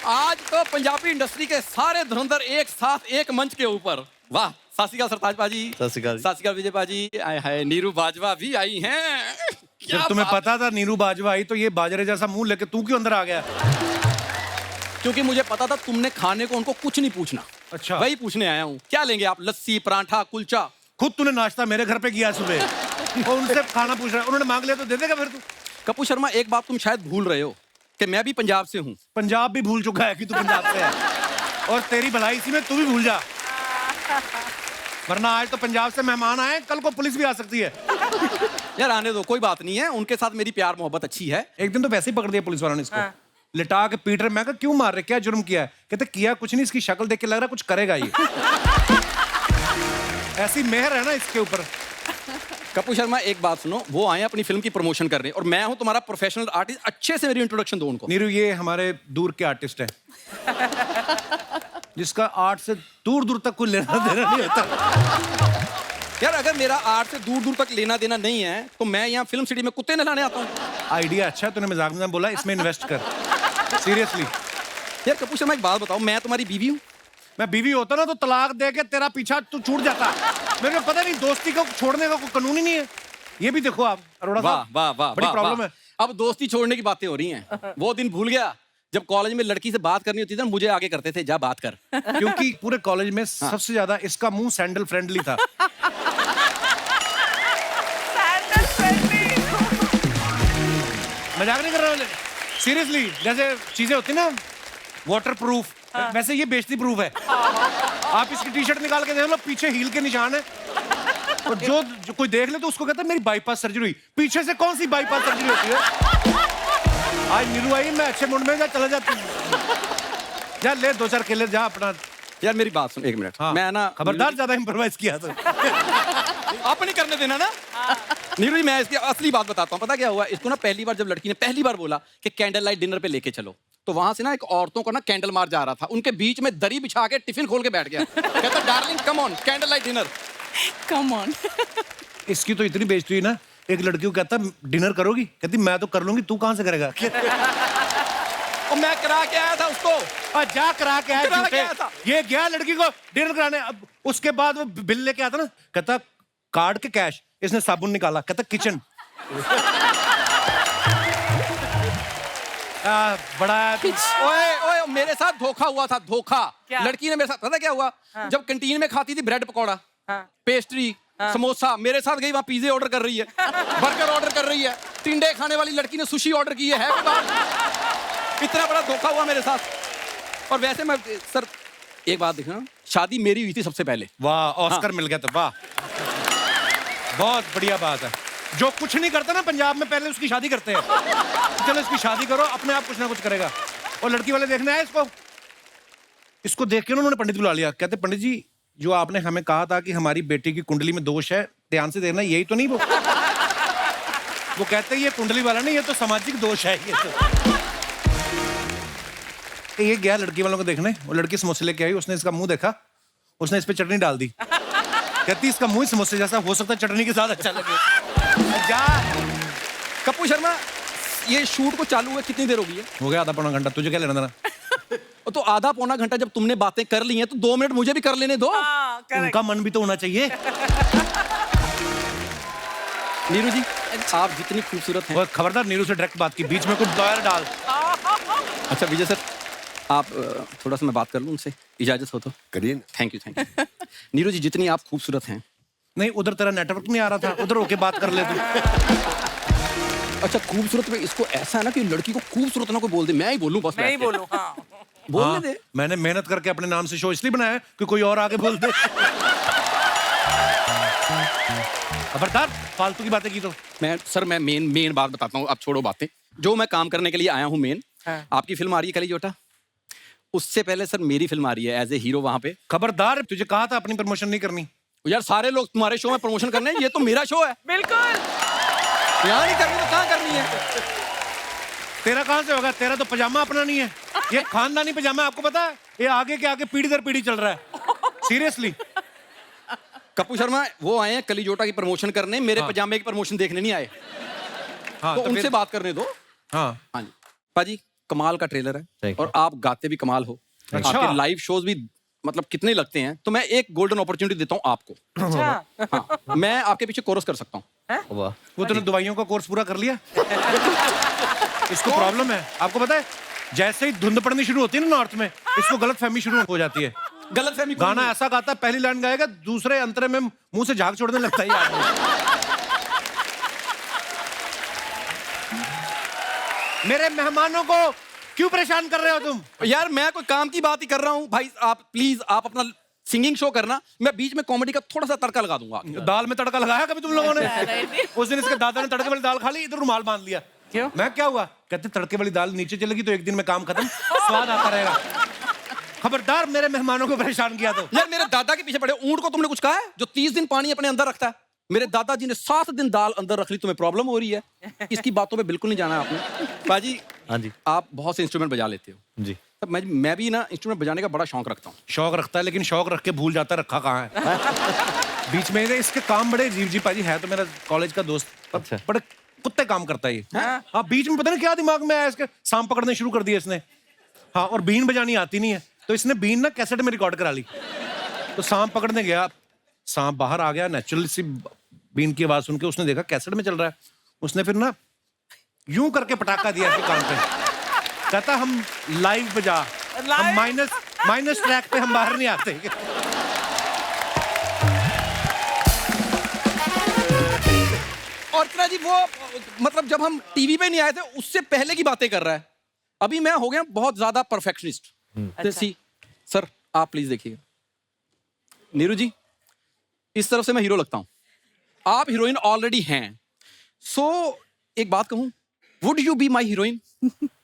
आज तो पंजाबी इंडस्ट्री के सारे धुरंधर एक साथ एक मंच के ऊपर। वाह, सत श्री अकाल सरताज पाजी। सत श्री अकाल। सत श्री अकाल विजय पाजी। आए हाय, नीरू बाजवा भी आई हैं। जब तुम्हें पता था नीरू बाजवा आई, तो ये बाजरे जैसा मुंह लेके तू क्यों अंदर आ गया? क्योंकि मुझे पता था तुमने खाने को उनको कुछ नहीं पूछना। अच्छा, वही पूछने आया हूँ, क्या लेंगे आप? लस्सी, पराठा, कुलचा? खुद तूने नाश्ता मेरे घर पे किया सुबह और उनसे खाना पूछ रहा है, उन्होंने मांग लिया तो दे देगा फिर तू? कपूर शर्मा, एक बात तुम शायद भूल रहे हो कि मैं भी पंजाब से हूँ। पंजाब भी भूल चुका है कि तू पंजाब से है, और तेरी भलाई इसी में तू भी भूल जा, वरना आज तो पंजाब से मेहमान आए, कल को पुलिस भी आ सकती है। यार आने दो, कोई बात नहीं है, उनके साथ मेरी प्यार मोहब्बत अच्छी है। एक दिन तो वैसे ही पकड़ दिया पुलिस वालों ने इसको, लिटा के पीट रहे। मैं कहा क्यों मार रहे, क्या जुर्म किया है? कहते किया कुछ नहीं, इसकी शक्ल देख के लग रहा कुछ करेगा ये। ऐसी मेहर है ना इसके ऊपर। कपूर शर्मा, एक बात सुनो, वो आए अपनी फिल्म की प्रमोशन करने और मैं हूँ तुम्हारा प्रोफेशनल आर्टिस्ट, अच्छे से मेरी इंट्रोडक्शन दो उनको। नीरू ये हमारे दूर के आर्टिस्ट है, जिसका आर्ट से दूर दूर तक कोई लेना देना नहीं होता। यार अगर मेरा आर्ट से दूर दूर तक लेना देना नहीं है तो मैं यहाँ फिल्म सिटी में कुत्ते नहलाने आता हूँ। आइडिया अच्छा है, तूने मजाक में बोला, इसमें इन्वेस्ट कर सीरियसली। यार कपूर शर्मा, एक बात बताओ, मैं तुम्हारी बीवी हूँ। मैं बीवी होता ना तो तलाक दे के तेरा पीछा तू छूट जाता। मेरे को पता नहीं, दोस्ती को छोड़ने का कोई कानून ही नहीं है। ये भी देखो आप अरोड़ा वाह साहब, वाह वाह, बड़ी वाह, प्रॉब्लम वाह। है। अब दोस्ती छोड़ने की बातें हो रही हैं। वो दिन भूल गया जब कॉलेज में लड़की से बात करनी होती थी ना, मुझे आगे करते थे, जा बात कर। क्योंकि पूरे कॉलेज में सबसे ज्यादा इसका मुंह सैंडल फ्रेंडली था। मजाक नहीं कर रहा हूँ, सीरियसली। जैसे चीजें होती ना वाटर प्रूफ, वैसे ये बेइज्जती प्रूफ है। आप इसकी टी शर्ट निकाल के देख लो, पीछे हील के निशान है, और जो कोई देख ले तो उसको कहता है मेरी बाईपास सर्जरी हुई। पीछे से कौन सी बाईपास सर्जरी होती है? आज नीरू आई, मैं अच्छे मूड में जा, चला जाती जा, ले 2-4 केले जा अपना। यार मेरी बात सुन, एक मिनट। हाँ, मैं ना खबरदार ज्यादा इम्प्रोवाइज किया तो। आप नहीं करने देना ना। नीरू जी, मैं इसकी असली बात बताता हूँ। पता क्या हुआ, इसको ना पहली बार जब लड़की ने पहली बार बोला कि कैंडल लाइट डिनर पे लेके चलो, तो वहां से ना एक औरतों का ना कैंडल मार जा रहा था, उनके बीच में दरी बिछा के टिफिन खोल के बैठ गया। कहता darling come on, candle light dinner. Come on. इसकी तो इतनी बेइज्जती हुई ना, एक लड़की को कहता डिनर करोगी, कहती मैं तो कर लूंगी, तू कहां से करेगा? और मैं करा के आया था उसको। और जा करा के आया, करा के झूठे। आया था। ये गया लड़की को डिनर कराने, अब उसके बाद वो बिल लेके आता ना, कहता कार्ड के कैश, इसने साबुन निकाला, कहता किचन। बड़ा ओए ओए, मेरे साथ धोखा हुआ था, धोखा। क्या? लड़की ने मेरे साथ, पता क्या हुआ, जब कैंटीन में खाती थी ब्रेड पकौड़ा, पेस्ट्री, समोसा, मेरे साथ गई वहां पिज्जे ऑर्डर कर रही है, बर्गर ऑर्डर कर रही है, टिंडे खाने वाली लड़की ने सुशी ऑर्डर की है। इतना बड़ा धोखा हुआ मेरे साथ। और वैसे मैं सर एक बात देखना, शादी मेरी हुई थी सबसे पहले। वाह, ऑस्कर मिल गया था, वाह, बहुत बढ़िया बात है। जो कुछ नहीं करता ना पंजाब में, पहले उसकी शादी करते हैं। चलो इसकी शादी करो, अपने आप कुछ ना कुछ करेगा। और लड़की वाले देखने आए इसको, इसको देख के उन्होंने पंडित बुला लिया। कहते पंडित जी, जो आपने हमें कहा था कि हमारी बेटी की कुंडली में दोष है, ध्यान से देखना, यही तो नहीं वो? वो कहते ये कुंडली वाला नहीं, ये तो सामाजिक दोष है। ये गया लड़की वालों को देखने, वो लड़की समोसे लेके आई, उसने इसका मुंह देखा, उसने इस पे चटनी डाल दी। कहती इसका मुंह समोसे जैसा, हो सकता है चटनी के साथ अच्छा लगे। जा। कपूर शर्मा, ये शूट को चालू हुए कितनी देर हो गई है? हो गया आधा पौना घंटा, तुझे क्या लेना देना? तो आधा पौना घंटा जब तुमने बातें कर ली हैं तो 2 मिनट मुझे भी कर लेने दो। हाँ, correct. उनका मन भी तो होना चाहिए। नीरू जी, आप जितनी खूबसूरत हैं। और खबरदार नीरू से डायरेक्ट बात की, बीच में कुछ दौर डाल। अच्छा विजय सर, आप थोड़ा सा मैं बात कर लूँ उनसे, इजाजत हो तो? करिए ना। Thank you. नीरू जी, जितनी आप खूबसूरत हैं। नहीं, उधर तेरा नेटवर्क नहीं आ रहा था, उधर होके बात कर ले तू। अच्छा, खूबसूरत में इसको ऐसा है ना कि लड़की को खूबसूरत ना कोई बोल दे, मैं ही बोलूं बस। मैं ही बैठ के। बोलूं, हाँ। बोलने हाँ, दे। मैंने मेहनत करके अपने नाम से शो इसलिए बनाया है कि कोई और आगे बोल दे। खबरदार, फालतू की बातें की तो। मैं मेन बात बताता हूँ, अब छोड़ो बातें। जो मैं काम करने के लिए आया हूँ मेन, हाँ। आपकी फिल्म आ रही है कली जोटा, उससे पहले सर मेरी फिल्म आ रही है एज ए हीरो वहां पे। खबरदार, तुझे कहा था अपनी प्रमोशन नहीं करनी। यार सारे लोग तुम्हारे शो में प्रमोशन करने हैं, ये तो मेरा शो है। बिल्कुल। यहाँ नहीं करनी तो कहाँ करनी है? तेरा कहां से होगा? तेरा तो पजामा अपना नहीं है, ये खानदानी पजामा है, आपको पता है? ये आगे के आगे पीढ़ी दर पीढ़ी चल रहा है, सीरियसली। कपूर शर्मा वो आए हैं कली जोटा की प्रमोशन करने, मेरे हाँ। पजामे की प्रमोशन देखने नहीं आए। हाँ, तो तो उनसे फिर- बात करने दो। हाँ, हाँ जी पाजी, कमाल का ट्रेलर है Thank और आप गाते भी कमाल हो। अच्छा। आपके लाइव शोज भी मतलब कितने लगते हैं, तो मैं एक गोल्डन अपॉर्चुनिटी देता हूँ आपको। अच्छा। हाँ, मैं आपके पीछे कोरस कर सकता हूँ। वाह। वो तूने दवाइयों का कोर्स पूरा कर लिया? इसको प्रॉब्लम है, आपको पता है? जैसे ही धुंध पड़नी शुरू होती है ना नॉर्थ में, इसको गलत फहमी शुरू हो जाती है। गलत फहमी गाना ऐसा गाता है, पहली लाइन गाएगा, दूसरे अंतरे में मुंह से झाग छोड़ने लगता है ये आदमी। मेरे मेहमानों को क्यों परेशान कर रहे हो तुम? यार मैं कोई काम की बात ही कर रहा हूँ भाई। आप प्लीज आप अपना सिंगिंग शो करना, मैं बीच में कॉमेडी का थोड़ा सा तड़का लगा दूंगा। दाल में तड़का लगाया कभी तुम लोगों ने? नहीं। उस दिन इसके दादा ने तड़के वाली दाल खा ली, इधर रुमाल बांध लिया। क्यों? मैं क्या हुआ? कहते तड़के वाली दाल नीचे चलेगी तो एक दिन में काम खत्म, स्वाद आता रहेगा। खबरदार मेरे मेहमानों को परेशान किया तो। यार मेरे दादा के पीछे पड़े ऊंट को तुमने कुछ कहा है जो 30 दिन पानी अपने अंदर रखता है? मेरे दादाजी ने 7 दिन दाल अंदर रख ली, तुम्हें प्रॉब्लम हो रही है? इसकी बातों में बिल्कुल नहीं जाना है आपने। बाजी, हाँ जी। आप बहुत से इंस्ट्रूमेंट बजा लेते हो। जी। तब मैं भी ना इंस्ट्रूमेंट बजाने का बड़ा शौक रखता हूँ। शौक रखता है, लेकिन शौक रख के भूल जाता है रखा कहाँ है। बीच में इसके काम बड़े अजीब जी। पाजी है तो मेरा कॉलेज का दोस्त, पर अच्छा। बड़े कुत्ते काम करता है ये। हाँ, बीच में पता नहीं क्या दिमाग में आया इसके, सांप पकड़ने शुरू कर दिया इसने। हाँ, और बीन बजानी आती नहीं है, तो इसने बीन ना कैसेट में रिकॉर्ड करा ली। तो सांप पकड़ने गया, सांप बाहर आ गया, नेचुरल सी बीन की आवाज सुन के उसने देखा कैसेट में चल रहा है। उसने फिर ना यूं करके पटाखा दिया इसके कान पे, कहता हम लाइव बजा, हम माइनस ट्रैक पे हम बाहर नहीं आते। और इतना जी वो मतलब जब हम टीवी पे नहीं आए थे उससे पहले की बातें कर रहा है। अभी मैं हो गया बहुत ज्यादा परफेक्शनिस्ट। सी सर आप प्लीज देखिए। नीरू जी, इस तरफ से मैं हीरो लगता हूं, आप हीरोइन ऑलरेडी हैं। सो एक बात कहूं, would you be my heroine?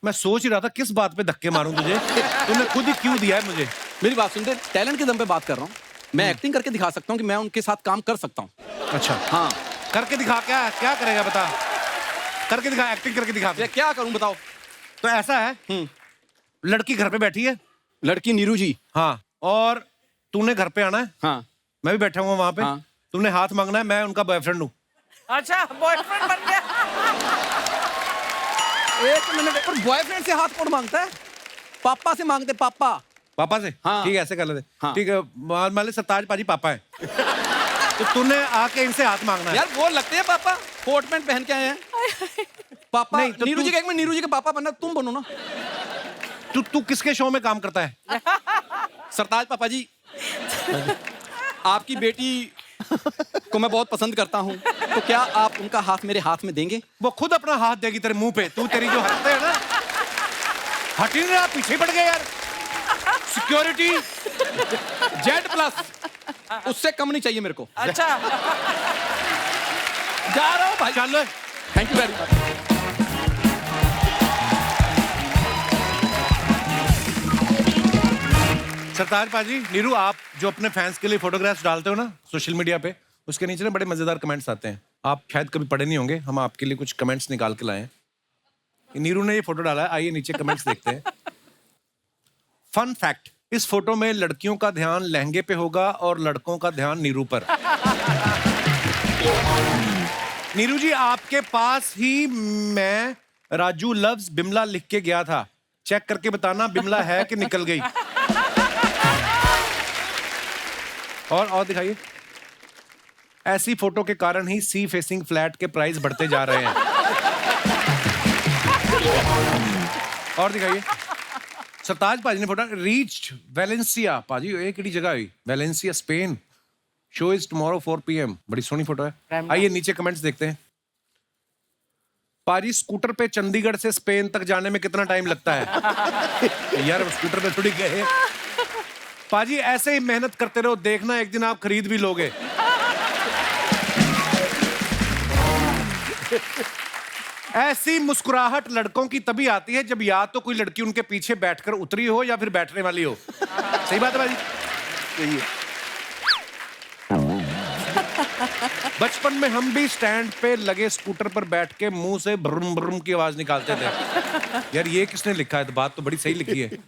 मैं सोच ही रहा था किस बात पे धक्के मारूं तुझे, तूने खुद ही क्यों दिया है मुझे। मेरी बात सुनते, टैलेंट के दम पे बात कर रहा हूं। मैं एक्टिंग करके दिखा सकता हूं कि मैं उनके साथ काम कर सकता हूं। अच्छा, हाँ, करके दिखा। क्या क्या करेगा बता, करके दिखा, एक्टिंग करके दिखा। मैं क्या करूं बताओ। तो ऐसा है, लड़की घर पे बैठी है, लड़की नीरू जी। हाँ, और तूने घर पे आना है, हाँ मैं भी बैठा हुआ वहां पे। हाँ। तूने हाथ मांगना है, मैं उनका बॉयफ्रेंड हूँ। अच्छा, बॉयफ्रेंड बन गया। एक मिनट, पर बॉयफ्रेंड से हाथ कौन मांगता है? पापा से मांगते, पापा। पापा से? हाँ। ठीक है, ऐसे कर लेते। हाँ। ठीक है, मान ले सरताज पाजी पापा है। तो तूने आके इनसे हाथ मांगना है। यार वो लगते हैं पापा, कोट पैंट पहन के आए हैं। पापा नहीं, तो नीरू तू- जी के, एक मिनट, नीरू जी के पापा बनना तुम बनो ना। तू किसके शो में काम करता है? सरताज पापा जी, आपकी बेटी को मैं बहुत पसंद करता हूँ, तो क्या आप उनका हाथ मेरे हाथ में देंगे? वो खुद अपना हाथ देगी तेरे मुंह पे। तू तेरी जो हरकतें है ना, हट ही नहीं रहा, पीछे पड़ गए यार। सिक्योरिटी Z+, उससे कम नहीं चाहिए मेरे को। अच्छा, जा रहा हूँ भाई। चल। Thank you very much. Sartaj पाजी, नीरू, आप जो अपने फैंस के लिए फोटोग्राफ्स डालते हो ना सोशल मीडिया पे, उसके नीचे ना बड़े मजेदार कमेंट्स आते हैं। आप शायद कभी पढ़े नहीं होंगे, हम आपके लिए कुछ कमेंट्स निकाल के लाए हैं। नीरू ने ये फोटो डाला है, आइए नीचे कमेंट्स देखते हैं। फन फैक्ट, इस फोटो में लड़कियों का ध्यान लहंगे पे होगा और लड़कों का ध्यान नीरू पर। नीरू जी, आपके पास ही मैं राजू लव्स बिमला लिख के गया था, चेक करके बताना बिमला है कि निकल गई। और दिखाइए। ऐसी फोटो के कारण ही सी फेसिंग फ्लैट के प्राइस बढ़ते जा रहे हैं। और दिखाइए। सरताज पाजी ने फोटो रीच्ड वेलेंसिया। पाजी ये किहड़ी जगह हुई? Valencia, Spain. Show is tomorrow 4 PM। बड़ी सोहनी फोटो है। आइए नीचे कमेंट्स देखते हैं। पाजी, स्कूटर पे चंडीगढ़ से स्पेन तक जाने में कितना टाइम लगता है? यार स्कूटर पे थोड़ी गए। पाजी ऐसे ही मेहनत करते रहो, देखना एक दिन आप खरीद भी लोगे। ऐसी मुस्कुराहट लड़कों की तभी आती है जब या तो कोई लड़की उनके पीछे बैठकर उतरी हो या फिर बैठने वाली हो। सही बात है भाई? सही है। बचपन में हम भी स्टैंड पे लगे स्कूटर पर बैठ के मुंह से ब्रुम ब्रुम की आवाज निकालते थे। यार ये किसने लिखा है? तो बात तो बड़ी सही लिखी है।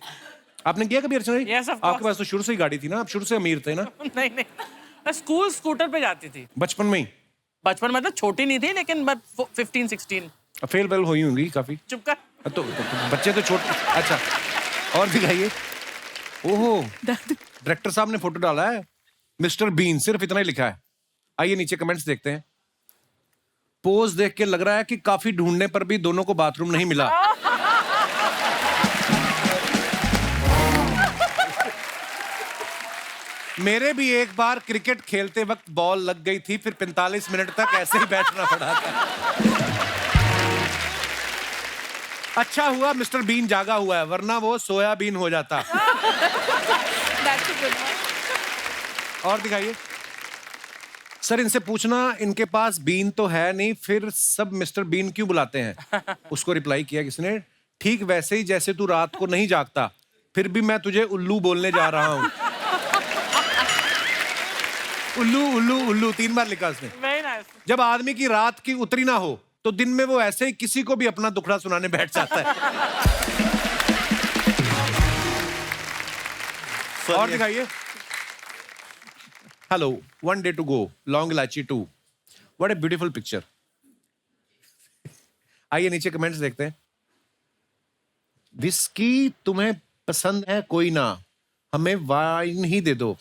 आपने किया कभी अर्चना? Yes, of course. आपके पास तो शुरू से ही गाड़ी थी ना, आप शुरू से अमीर थे ना? नहीं नहीं, मैं स्कूल स्कूटर पे जाती थी बचपन में ही? बचपन में, मतलब छोटी नहीं थी, लेकिन 15-16। फेल वेल हुई होंगी काफी। चुप कर। तो बच्चे तो छोटे। अच्छा, और दिखाइए। ओहो, डायरेक्टर साहब ने फोटो डाला है मिस्टर बीन, सिर्फ इतना ही लिखा है। आइए नीचे कमेंट्स देखते हैं। पोज देख के लग रहा है कि काफी ढूंढने पर भी दोनों को बाथरूम नहीं मिला। मेरे भी एक बार क्रिकेट खेलते वक्त बॉल लग गई थी, फिर 45 मिनट तक ऐसे ही बैठना पड़ा था। अच्छा हुआ मिस्टर बीन जागा हुआ है, वरना वो सोयाबीन हो जाता। और दिखाइए। सर इनसे पूछना, इनके पास बीन तो है नहीं, फिर सब मिस्टर बीन क्यों बुलाते हैं? उसको रिप्लाई किया किसने? ठीक वैसे ही जैसे तू रात को नहीं जागता, फिर भी मैं तुझे उल्लू बोलने जा रहा हूं। उल्लू उल्लू उल्लू 3 बार लिखा उसने। Very nice. जब आदमी की रात की उतरी ना हो तो दिन में वो ऐसे ही किसी को भी अपना दुखड़ा सुनाने बैठ जाता है। और दिखाइए। Hello, 1 day to go, long इलायची 2। What a beautiful picture. आइए नीचे कमेंट्स देखते हैं। विस्की तुम्हें पसंद है कोई ना, हमें वाइन ही दे दो।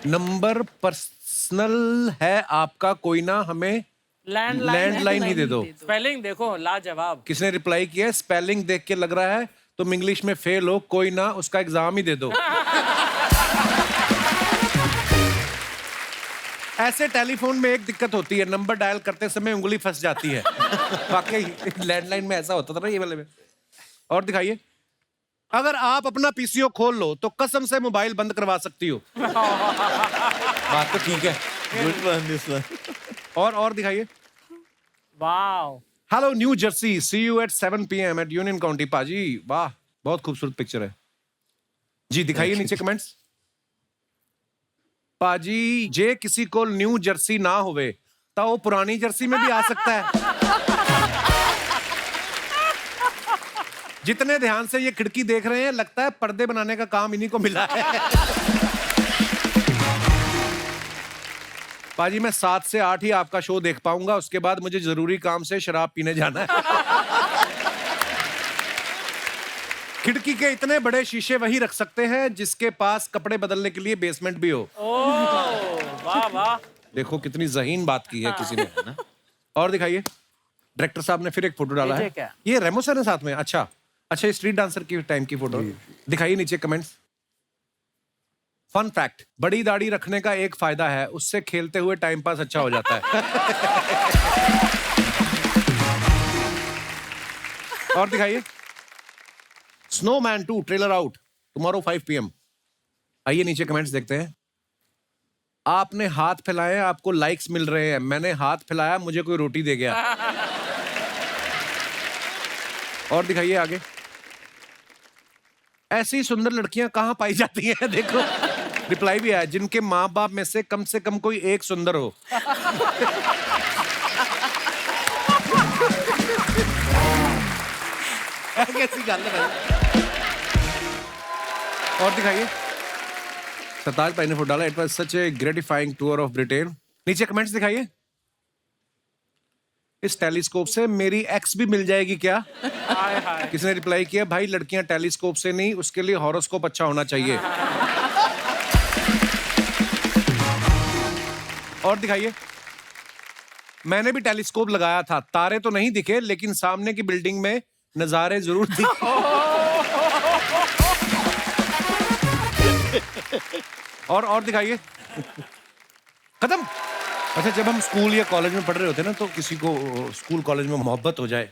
नंबर पर्सनल है आपका कोई ना, हमें लैंडलाइन ही दे दो। स्पेलिंग देखो, लाजवाब। किसने रिप्लाई किया? स्पेलिंग देख के लग रहा है तुम इंग्लिश में फेल हो, कोई ना उसका एग्जाम ही दे दो। ऐसे टेलीफोन में एक दिक्कत होती है, नंबर डायल करते समय उंगली फंस जाती है। वाकई लैंडलाइन में ऐसा होता था ना ये वाले में। और दिखाइए। अगर आप अपना पीसीओ खोल लो तो कसम से मोबाइल बंद करवा सकती हो। बात तो ठीक है। Good one this one. और दिखाइए। Wow. Hello New Jersey, see you at 7 PM at Union County. पाजी वाह, बहुत खूबसूरत पिक्चर है जी। दिखाइए नीचे कमेंट्स। पाजी जे किसी को न्यू जर्सी ना होवे तो वो पुरानी जर्सी में भी आ सकता है। जितने ध्यान से ये खिड़की देख रहे हैं, लगता है पर्दे बनाने का काम इन्हीं को मिला है। पाजी मैं 7 से 8 ही आपका शो देख पाऊंगा, उसके बाद मुझे जरूरी काम से शराब पीने जाना है। खिड़की के इतने बड़े शीशे वही रख सकते हैं जिसके पास कपड़े बदलने के लिए बेसमेंट भी हो। वाह वाह। देखो कितनी जहीन बात की है किसी ने, है ना? और दिखाइए। डायरेक्टर साहब ने फिर एक फोटो डाला है। क्या? ये रेमो सर है साथ में। अच्छा, ये स्ट्रीट डांसर की टाइम की फोटो। दिखाइए नीचे कमेंट्स। फन फैक्ट, बड़ी दाढ़ी रखने का एक फायदा है, उससे खेलते हुए टाइम पास अच्छा हो जाता है। और दिखाइए। Snowman 2 trailer out tomorrow 5 PM। आइए नीचे कमेंट्स देखते हैं। आपने हाथ फैलाए, आपको लाइक्स मिल रहे हैं। मैंने हाथ फैलाया, मुझे कोई रोटी दे गया। और दिखाइए आगे। ऐसी सुंदर लड़कियां कहां पाई जाती हैं? देखो रिप्लाई भी आया, जिनके माँ बाप में से कम कोई एक सुंदर हो। कैसी गल है भाई। और दिखाइए। सरताज भाई ने फुट डाला। It was such A gratifying tour of Britain. नीचे कमेंट्स दिखाइए। इस टेलीस्कोप से मेरी एक्स भी मिल जाएगी क्या? हाय हाय। किसी ने रिप्लाई किया, भाई लड़कियां टेलीस्कोप से नहीं, उसके लिए हॉरोस्कोप अच्छा होना चाहिए। और दिखाइए। मैंने भी टेलीस्कोप लगाया था, तारे तो नहीं दिखे लेकिन सामने की बिल्डिंग में नजारे जरूर दिखे। और दिखाइए। खत्म। अच्छा, जब हम स्कूल या कॉलेज में पढ़ रहे होते हैं ना, तो किसी को स्कूल कॉलेज में मोहब्बत हो जाए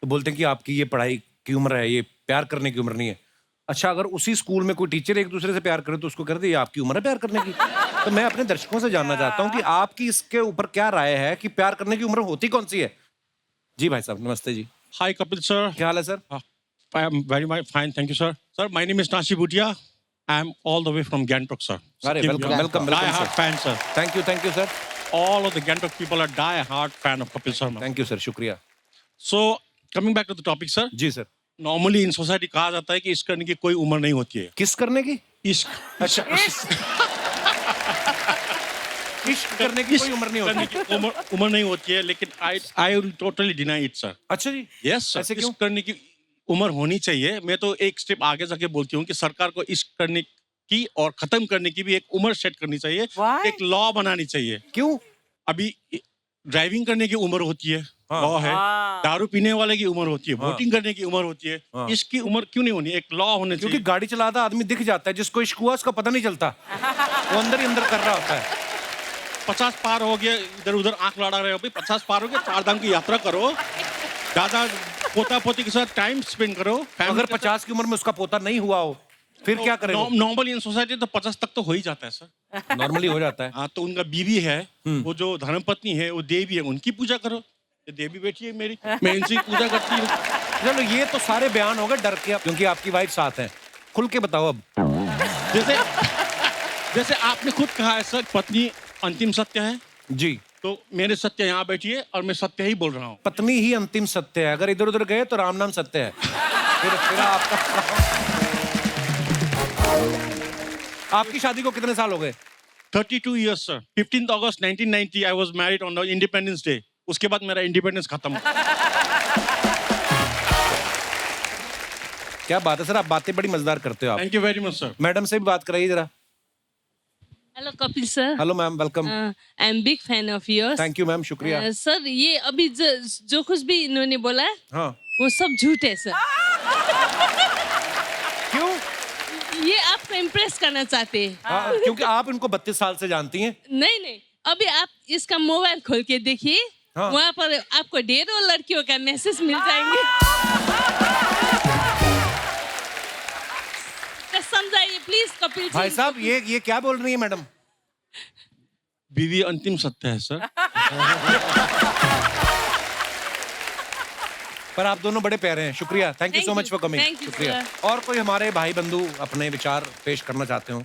तो बोलते हैं कि आपकी ये पढ़ाई की उम्र है, ये प्यार करने की उम्र नहीं है। अच्छा, अगर उसी स्कूल में कोई टीचर एक दूसरे से प्यार करे तो उसको कहते हैं ये आपकी उम्र है प्यार करने की। तो मैं अपने दर्शकों से जानना चाहता हूँ कि आपकी इसके ऊपर क्या राय है कि प्यार करने की उम्र होती कौन सी है? जी भाई साहब, नमस्ते जी। Hi, Kapil sir. क्या हाल है sir? I am very fine, thank you, sir. Sir, my name is Nashi Bhutia. I am all the way from Gangtok, sir. अरे welcome Die-hard fan, sir. Thank you sir. All of the Gangtok people are die-hard fan of Kapil Sharma. Thank you sir, शुक्रिया। So, coming back to the topic, sir. जी sir. Normally in society कहा जाता है कि इश्क करने की कोई उम्र नहीं होती है। किस करने की? इश्क अच्छा, इश्क करने की कोई उम्र नहीं करने होती। की उम्र नहीं होती है, लेकिन I will totally deny it, sir. अच्छा जी। Yes, sir. ऐसे क्यों? इश्क करने की उम्र होनी चाहिए। मैं तो एक स्टेप आगे जाके बोलती हूँ कि सरकार को इश्क करने की और खत्म करने की भी एक उम्र सेट करनी चाहिए। Why? एक लॉ बनानी चाहिए। क्यों? अभी ड्राइविंग करने की उम्र होती है, हाँ। लॉ है। हाँ। दारू पीने वाले की उम्र होती है, हाँ। वोटिंग करने की उम्र होती है। हाँ। इसकी उम्र क्यों नहीं होनी? एक लॉ होने क्योंकि चाहिए। गाड़ी चलाता आदमी दिख जाता है, जिसको इश्क हुआ उसका पता नहीं चलता, वो अंदर ही अंदर कर रहा होता है। 50 पार हो गया, इधर उधर आंख लड़ा रहे हो भाई। 50 पार हो गया, 4 धाम की यात्रा करो, दादा पोता पोती के साथ टाइम स्पेंड करो। अगर 50 की उम्र में उसका पोता नहीं हुआ हो फिर क्या करेगा? नॉर्मली इन सोसाइटी तो 50 तक तो हो ही जाता है सर। नॉर्मली हो जाता है। हाँ, तो उनका बीवी है, वो जो धर्मपत्नी है, वो देवी है, उनकी पूजा करो। ये देवी बेटी है मेरी, मैं इनकी पूजा करती हूँ। चलो, ये तो सारे बयान हो गए डर के, क्योंकि आपकी वाइफ साथ है। खुल के बताओ अब। जैसे आपने खुद कहा है सर, पत्नी अंतिम सत्य है। जी। तो मेरे सत्य यहाँ बैठी है और मैं सत्य ही बोल रहा हूँ। पत्नी ही अंतिम सत्य है, अगर इधर उधर गए तो राम नाम सत्य है। फिर आपकी शादी को कितने साल हो गए? 32 years sir. 15 August 1990 I was married on the Independence Day। उसके बाद मेरा इंडिपेंडेंस खत्म। क्या बात है सर, आप बातें बड़ी मजेदार करते हो आप। Thank you very much sir. Madam से भी बात कराइए जरा। Hello Kapil sir. Hello ma'am, welcome. I am big fan of yours. Thank you ma'am, शुक्रिया। सर, ये अभी जो कुछ भी इन्होंने बोला है, हाँ। वो सब झूठ है सर। क्यों? ये आपको इम्प्रेस करना चाहते हैं। हाँ, क्योंकि आप इनको 32 साल से जानती हैं। नहीं, अभी आप इसका मोबाइल खोल के देखिए। हाँ। वहाँ पर आपको ढेरों लड़कियों का मैसेज मिल जाएंगे। तो समझाइए प्लीज कपिल जी। भाई साहब, ये क्या बोल रही है मैडम? बीवी अंतिम सत्य है सर। पर आप दोनों बड़े प्यारे हैं, शुक्रिया। Thank you Thank so you. Much for coming. Thank you, शुक्रिया। sir. और कोई हमारे भाई बंधु अपने विचार पेश करना चाहते हो?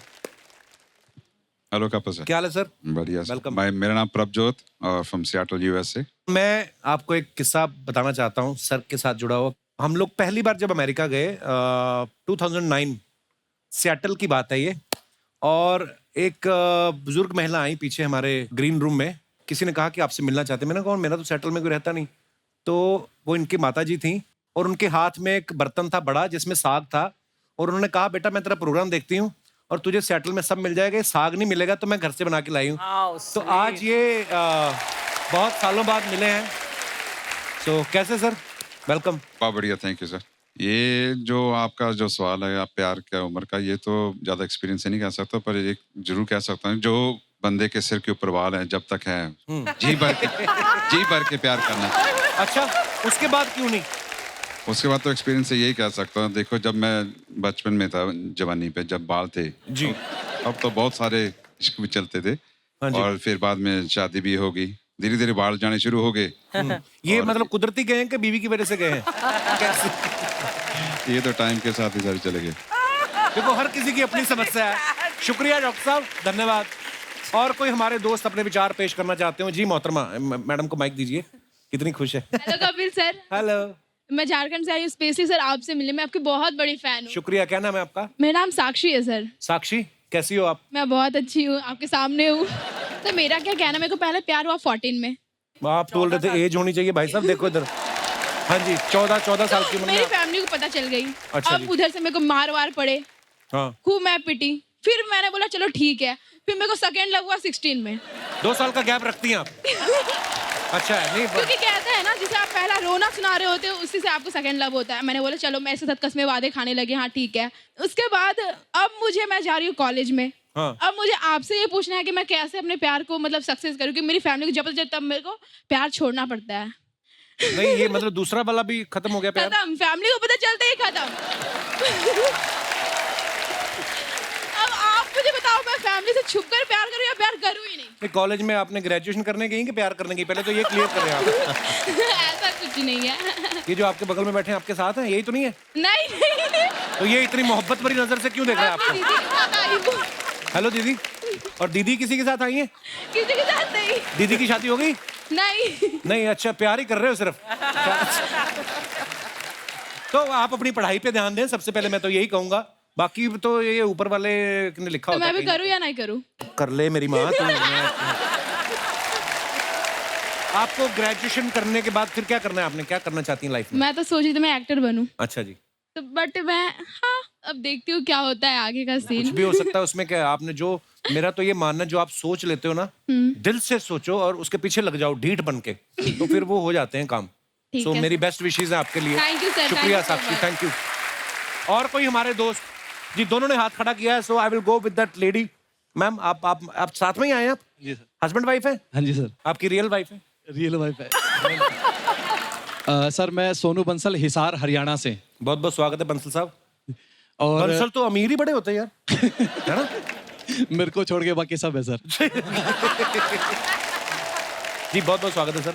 Hello Kapil sir. क्या हाल है सर? बढ़िया Welcome. मेरा नाम प्रभजोत और फ्रॉम सियाटल यूएसए। मैं आपको एक किस्सा बताना चाहता हूँ सर के साथ जुड़ा हुआ। हम लोग पहली बार जब अमेरिका गए 2009, सियाटल की बात है ये, और एक बुजुर्ग महिला आई पीछे हमारे ग्रीन रूम में। किसी ने कहा कि आपसे मिलना चाहते। मैंने कहा मेरा तो सियाटल में कोई रहता नहीं। तो वो इनकी माता जी थी और उनके हाथ में एक बर्तन था बड़ा जिसमें साग था, और उन्होंने कहा बेटा मैं तेरा प्रोग्राम देखती हूँ और तुझे सियाटल में सब मिल जाएगा, साग नहीं मिलेगा तो मैं घर से बना के लाई हूँ। तो आज ये बहुत सालों बाद मिले हैं। तो कैसे सर? वेलकम। बहुत बढ़िया, थैंक यू सर। ये जो आपका जो सवाल है आप प्यार क्या उम्र का, ये तो ज़्यादा एक्सपीरियंस से नहीं कह सकता, पर एक जरूर कह सकता हूँ, जो बंदे के सिर के ऊपर बाल है जब तक है, जी भर के प्यार करना। अच्छा, उसके बाद क्यों नहीं? उसके बाद तो एक्सपीरियंस से यही कह सकता हूँ। देखो, जब मैं बचपन में था, जवानी पे जब बाल थे जी, अब तो बहुत सारे इश्क भी चलते थे। हाँ जी। और फिर बाद में शादी भी हो गई, धीरे धीरे बाल जाने शुरू हो गए। ये मतलब कुदरती गए हैं कि बीवी की वजह से गए हैं? कैसे? ये तो टाइम के साथ ही सारे चले गए। देखो, हर किसी की अपनी समस्या है। शुक्रिया डॉक्टर साहब, धन्यवाद। और कोई हमारे दोस्त अपने विचार पेश करना चाहते हो? जी मोहतरमा, मैडम को माइक दीजिए। कितनी खुश है। Hello Kapil sir. हेलो। मैं झारखंड से आई हूँ स्पेशली सर आपसे मिले, मैं आपकी बहुत बड़ी फैन हूँ। शुक्रिया। क्या नाम है आपका? मेरा नाम साक्षी है सर। साक्षी, कैसी हो आप? मैं बहुत अच्छी हूँ, आपके सामने हूँ। तो मेरा क्या कहना, मेरे को पहले प्यार हुआ 14 में। आप बोल रहे थे एज होनी चाहिए, भाई साहब देखो इधर। हाँ जी, 14 साल की उम्र मेरी में। फैमिली को पता चल गई। अच्छा अब जी। उधर से मेरे को मार वार पड़े, हाँ, खूब मैं पिटी। फिर मैंने बोला चलो ठीक है, फिर मेरे को सेकेंड लव हुआ 16 में। 2 साल का गैप रखती हैं आप? अच्छा है, नहीं क्योंकि कहते हैं ना, जिसे आप पहला रोना सुना रहे होते हो उसी से आपको सेकंड लव होता है। मैंने बोला चलो, मैं इसके साथ कसमें वादे खाने लगी, हाँ ठीक है। उसके बाद अब मैं जा रही हूँ कॉलेज में। हाँ। अब मुझे आपसे ये पूछना है कि मैं कैसे अपने प्यार को मतलब सक्सेस करूँ, क्योंकि मेरी फैमिली को जब तब मेरे को प्यार छोड़ना पड़ता है। नहीं, ये मतलब दूसरा वाला भी खत्म हो गया प्यार? खत्म, फैमिली को पता चलता ही खत्म। अब आप मुझे बताओ, मैं फैमिली से छुप कर प्यार करूँ या प्यार करूँ ही नहीं? कॉलेज में आपने ग्रेजुएशन करने गई कि प्यार करने गई? पहले तो ये क्लियर करें आप। ऐसा कुछ नहीं है। ये जो आपके बगल में बैठे हैं आपके साथ हैं, यही तो नहीं है? नहीं नहीं, तो ये इतनी मोहब्बत भरी नजर से क्यों देख रहा है अपनी आपको? दीदी के साथ आई हूँ। हेलो दीदी। और दीदी किसी के साथ आई है? किसी के साथ नहीं। दीदी की शादी हो गई? नहीं। नहीं, अच्छा, प्यार ही कर रहे हो सिर्फ। तो आप अपनी पढ़ाई पे ध्यान दें, सबसे पहले मैं तो यही कहूंगा। बाकी तो ये ऊपर वाले ने लिखा तो होता मैं भी है कहीं। करूँ या नहीं करूँ? कर ले मेरी माँ तू। आपको ग्रेजुएशन करने के बाद फिर क्या करना है? आपने क्या करना चाहती हैं लाइफ में? मैं तो सोची थी मैं एक्टर बनूं, अच्छा जी। तो बट मैं हाँ अब देखती हूँ क्या होता है आगे का कुछ सीन। भी हो सकता है उसमें। क्या आपने जो, मेरा तो ये मानना, जो आप सोच लेते हो ना, दिल से सोचो और उसके पीछे लग जाओ ढीठ बन के, तो फिर वो हो जाते हैं काम। ठीक सो है मेरी सर। बेस्ट विशेष है आपके लिए। Thank you, sir. शुक्रिया Thank you so Sakshi, much. Thank you. और कोई हमारे दोस्त जी, दोनों ने हाथ खड़ा किया है, so I will go with that lady. Ma'am, आप साथ में ही आए हैं? आप जी सर। हस्बैंड वाइफ है? हाँ जी सर, आपकी रियल वाइफ है? रियल वाइफ है। सर मैं सोनू बंसल, हिसार हरियाणा से। बहुत बहुत स्वागत है बंसल साहब। और बंसल तो अमीर ही बड़े होते हैं यार, है ना? मेरे को छोड़ के बाकी सब है सर। जी बहुत बहुत स्वागत है सर।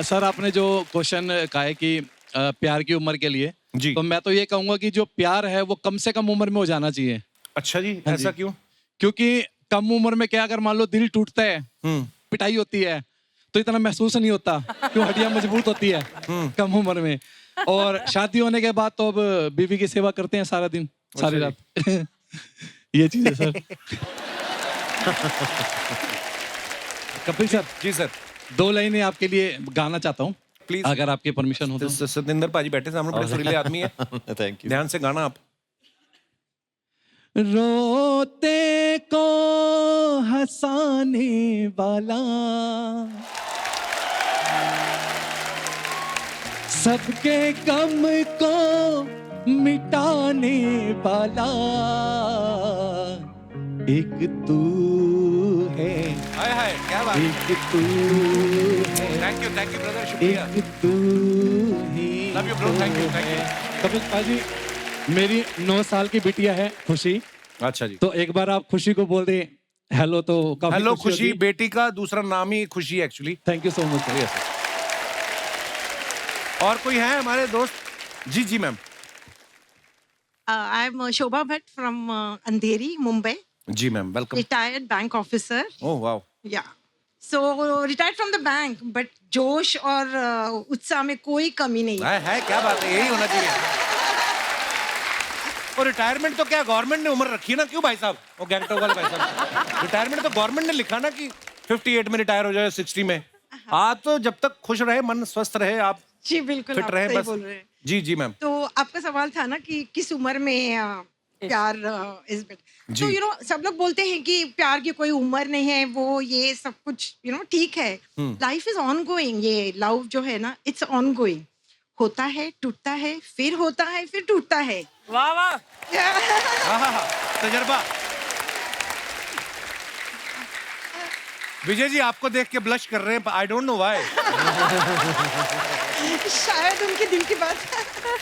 सर आपने जो क्वेश्चन कहा है कि प्यार की उम्र के लिए, जी। तो मैं तो ये कहूंगा कि जो प्यार है वो कम से कम उम्र में हो जाना चाहिए। अच्छा जी, हाँ ऐसा जी। क्यों? क्योंकि कम उम्र में क्या, अगर मान लो दिल टूटता है, पिटाई होती है, तो इतना महसूस नहीं होता, क्यों हड्डियां मजबूत होती है कम उम्र में। और शादी होने के बाद तो अब बीवी की सेवा करते हैं सारा दिन सारी रात। ये चीज है सर। कपिल सर। जी सर। 2 लाइनें आपके लिए गाना चाहता हूँ, प्लीज। अगर आपकी परमिशन हो तो। सतिंदर पाजी बैठे सामने, बड़े सुरीले आदमी है। Thank you. ध्यान से गाना आप। रोते को हंसाने वाला, सबके गम को मिटाने वाला, एक तू है, हाय हाय, क्या बात है। एक तू है, थैंक यू ब्रदर, शुक्रिया। एक तू ही love you bro, thank you. Kapil paaji, मेरी 9 साल की बिटिया है खुशी, अच्छा जी। तो एक बार आप खुशी को बोल दें हेलो, तो काफी हेलो खुशी, होगी। बेटी का दूसरा नाम ही Khushi actually. Thank you so much sir. और कोई है हमारे दोस्त? जी जी ma'am. I am Shobha Bhatt from Andheri, Mumbai. जी ma'am, welcome. Retired bank officer. Oh wow. Yeah. So retired from the bank, but जोश और उत्साह में कोई कमी नहीं है. है क्या बात है, यही होना चाहिए। और रिटायरमेंट तो क्या गवर्नमेंट ने उम्र रखी है ना, क्यों भाई साहब? वो गैंगटॉक वाले भाई साहब, रिटायरमेंट तो गवर्नमेंट ने लिखा ना कि 58 में रिटायर हो जाए, 60 में। आप तो जब तक खुश रहे, मन स्वस्थ रहे, आप जी बिल्कुल, फिट आप रहे सही बस। बोल रहे हैं. जी जी मैम। तो आपका सवाल था ना कि किस उम्र में प्यार इज बेटर. जी। तो सब लोग बोलते हैं कि प्यार की कोई उम्र नहीं है, वो ये सब कुछ ठीक है. Life is on going. ये लव जो है ना, इट्स ऑन गोइंग. होता है, टूटता है, फिर होता है, फिर टूटता है. वाह वाह, तजर्बा। विजय जी आपको देख के ब्लश कर रहे हैं, आई डोंट नो व्हाई। शायद उनके दिल की बात.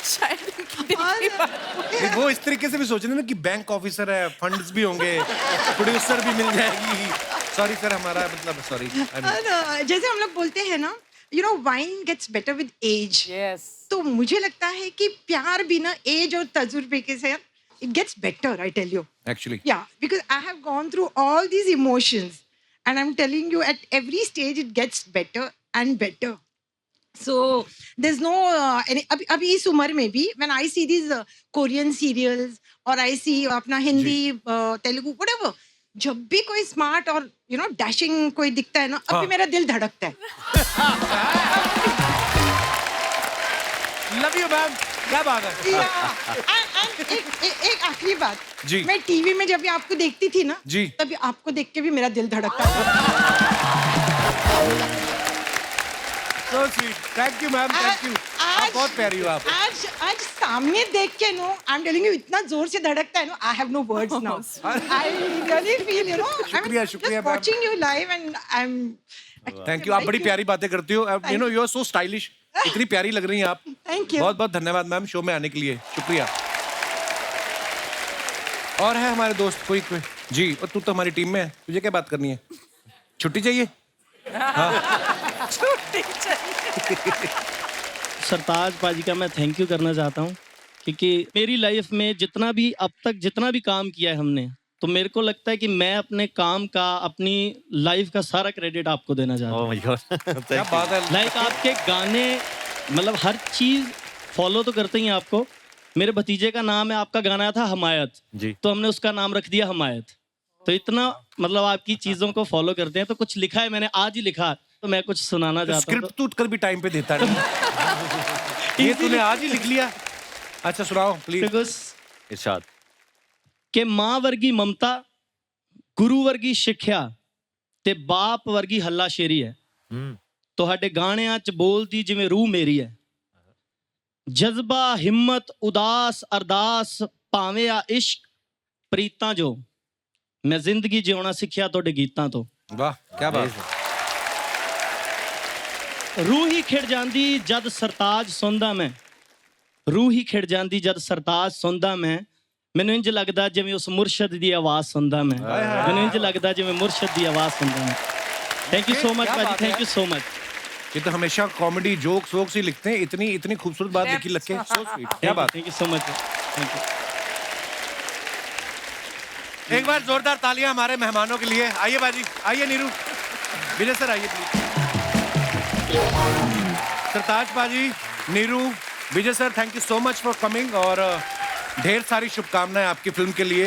शायद उनकी दिल की बात. वो इस तरीके से भी सोच रहे हैं ना कि बैंक ऑफिसर है, फंड्स भी होंगे, प्रोड्यूसर भी मिल जाएगी। सॉरी सर, हमारा मतलब सॉरी। जैसे हम लोग बोलते हैं ना, wine gets better with age. Yes. तो मुझे लगता है कि प्यार भी ना एज और तजुर्बे के साथ it gets better. I tell you. Actually Yeah, because I have gone through all these emotions, and I'm telling you, at every stage it gets better and better. So there's no अभी इस उम्र में भी when I see these Korean serials और I see अपना Hindi Telugu whatever, जब भी कोई स्मार्ट और डैशिंग कोई दिखता है ना, अभी मेरा दिल धड़कता है. लव यू मैम, क्या बात है. And एक आखिरी बात जी. मैं टीवी में जब भी आपको देखती थी ना जी. तभी आपको देख के भी मेरा दिल धड़कता था. So sweet. Thank you ma'am, thank you. आप बहुत प्यारी हो आप. आज सामने देख के no I am telling you, इतना जोर से धड़कता है no, I have no words now. I really feel शुक्रिया, शुक्रिया, ma'am. Watching you live and I am. Thank you. आप बड़ी प्यारी बातें करती हो. You are so stylish. इतनी प्यारी लग रही हैं आप. Thank you. बहुत बहुत धन्यवाद मैम शो में आने के लिए. शुक्रिया. और है हमारे दोस्त कोई जी. और तू तो हमारी टीम में है, तुझे क्या बात करनी है? छुट्टी चाहिए? छुट्टी चाहिए. सरताज पाजी का मैं थैंक यू करना चाहता हूँ, क्योंकि मेरी लाइफ में जितना भी अब तक जितना भी काम किया है हमने, तो मेरे को लगता है कि मैं अपने काम का, अपनी लाइफ का सारा क्रेडिट आपको देना चाहता हूँ. Oh my God. क्या बात है. लाइक आपके गाने, मतलब हर चीज फॉलो तो करते ही हैं आपको. मेरे भतीजे का नाम है, आपका गाना था हमायत जी. तो हमने उसका नाम रख दिया हमायत. तो इतना मतलब आपकी चीजों को फॉलो करते हैं. तो कुछ लिखा है मैंने, आज ही लिखा, तो मैं कुछ सुनाना चाहता हूँ. स्क्रिप्ट तू कल भी टाइम पे देता नहीं. ये तूने आज ही लिख लिया. अच्छा सुनाओ प्लीज. इरशाद. कि मां वर्गी ममता, गुरु वर्गी ਸਿੱਖਿਆ ਤੇ ਬਾਪ ਵਰਗੀ ਹੱਲਾ ਸ਼ੇਰੀ ਹੈ. ਤੁਹਾਡੇ ਗਾਣਿਆਂ 'ਚ ਬੋਲਦੀ ਜਿਵੇਂ ਰੂਹ ਮੇਰੀ ਹੈ. ਜਜ਼ਬਾ, ਹਿੰਮਤ, ਉਦਾਸ, ਅਰਦਾਸ, ਭਾਵੇਂ ਆ ਇਸ਼ਕ, ਪ੍ਰੀਤਾਂ ਜੋ ਮੈਂ ਜ਼ਿੰਦਗੀ ਜਿਉਣਾ ਸਿੱਖਿਆ ਤੁਹਾਡੇ ਗੀਤਾਂ ਤੋਂ. ਵਾਹ ਕੀ ਬਾਤ ਹੈ. रूह ही खिड़ जांदी जद सरताज सुनदा मैं. रूह ही खिड़ जांदी जद सरताज सुनदा मैं. ਮੈਨੂੰ ਇੰਜ ਲੱਗਦਾ ਜਿਵੇਂ ਉਸ ਮੁਰਸ਼ਦ ਦੀ ਆਵਾਜ਼ ਸੁਣਦਾ ਮੈਂ. ਮੈਨੂੰ ਇੰਜ ਲੱਗਦਾ ਜਿਵੇਂ ਮੁਰਸ਼ਦ ਦੀ ਆਵਾਜ਼ ਸੁਣਦਾ ਮੈਂ. थैंक यू सो मच भाजी, थैंक यू सो मच. ये तो हमेशा कॉमेडी जोक्स वोक्स ही लिखते हैं. इतनी इतनी खूबसूरत बात लिखी लग के. So sweet. क्या बात. Thank you so much. Thank you. एक बार जोरदार तालियां हमारे मेहमानों के लिए. आइए बाजी, आइए नीरू, विजय सर आइए प्लीज. सरताज बाजी, Neeru, Vijay sir, thank you so much for coming और ढेर सारी शुभकामनाएं आपकी फिल्म के लिए.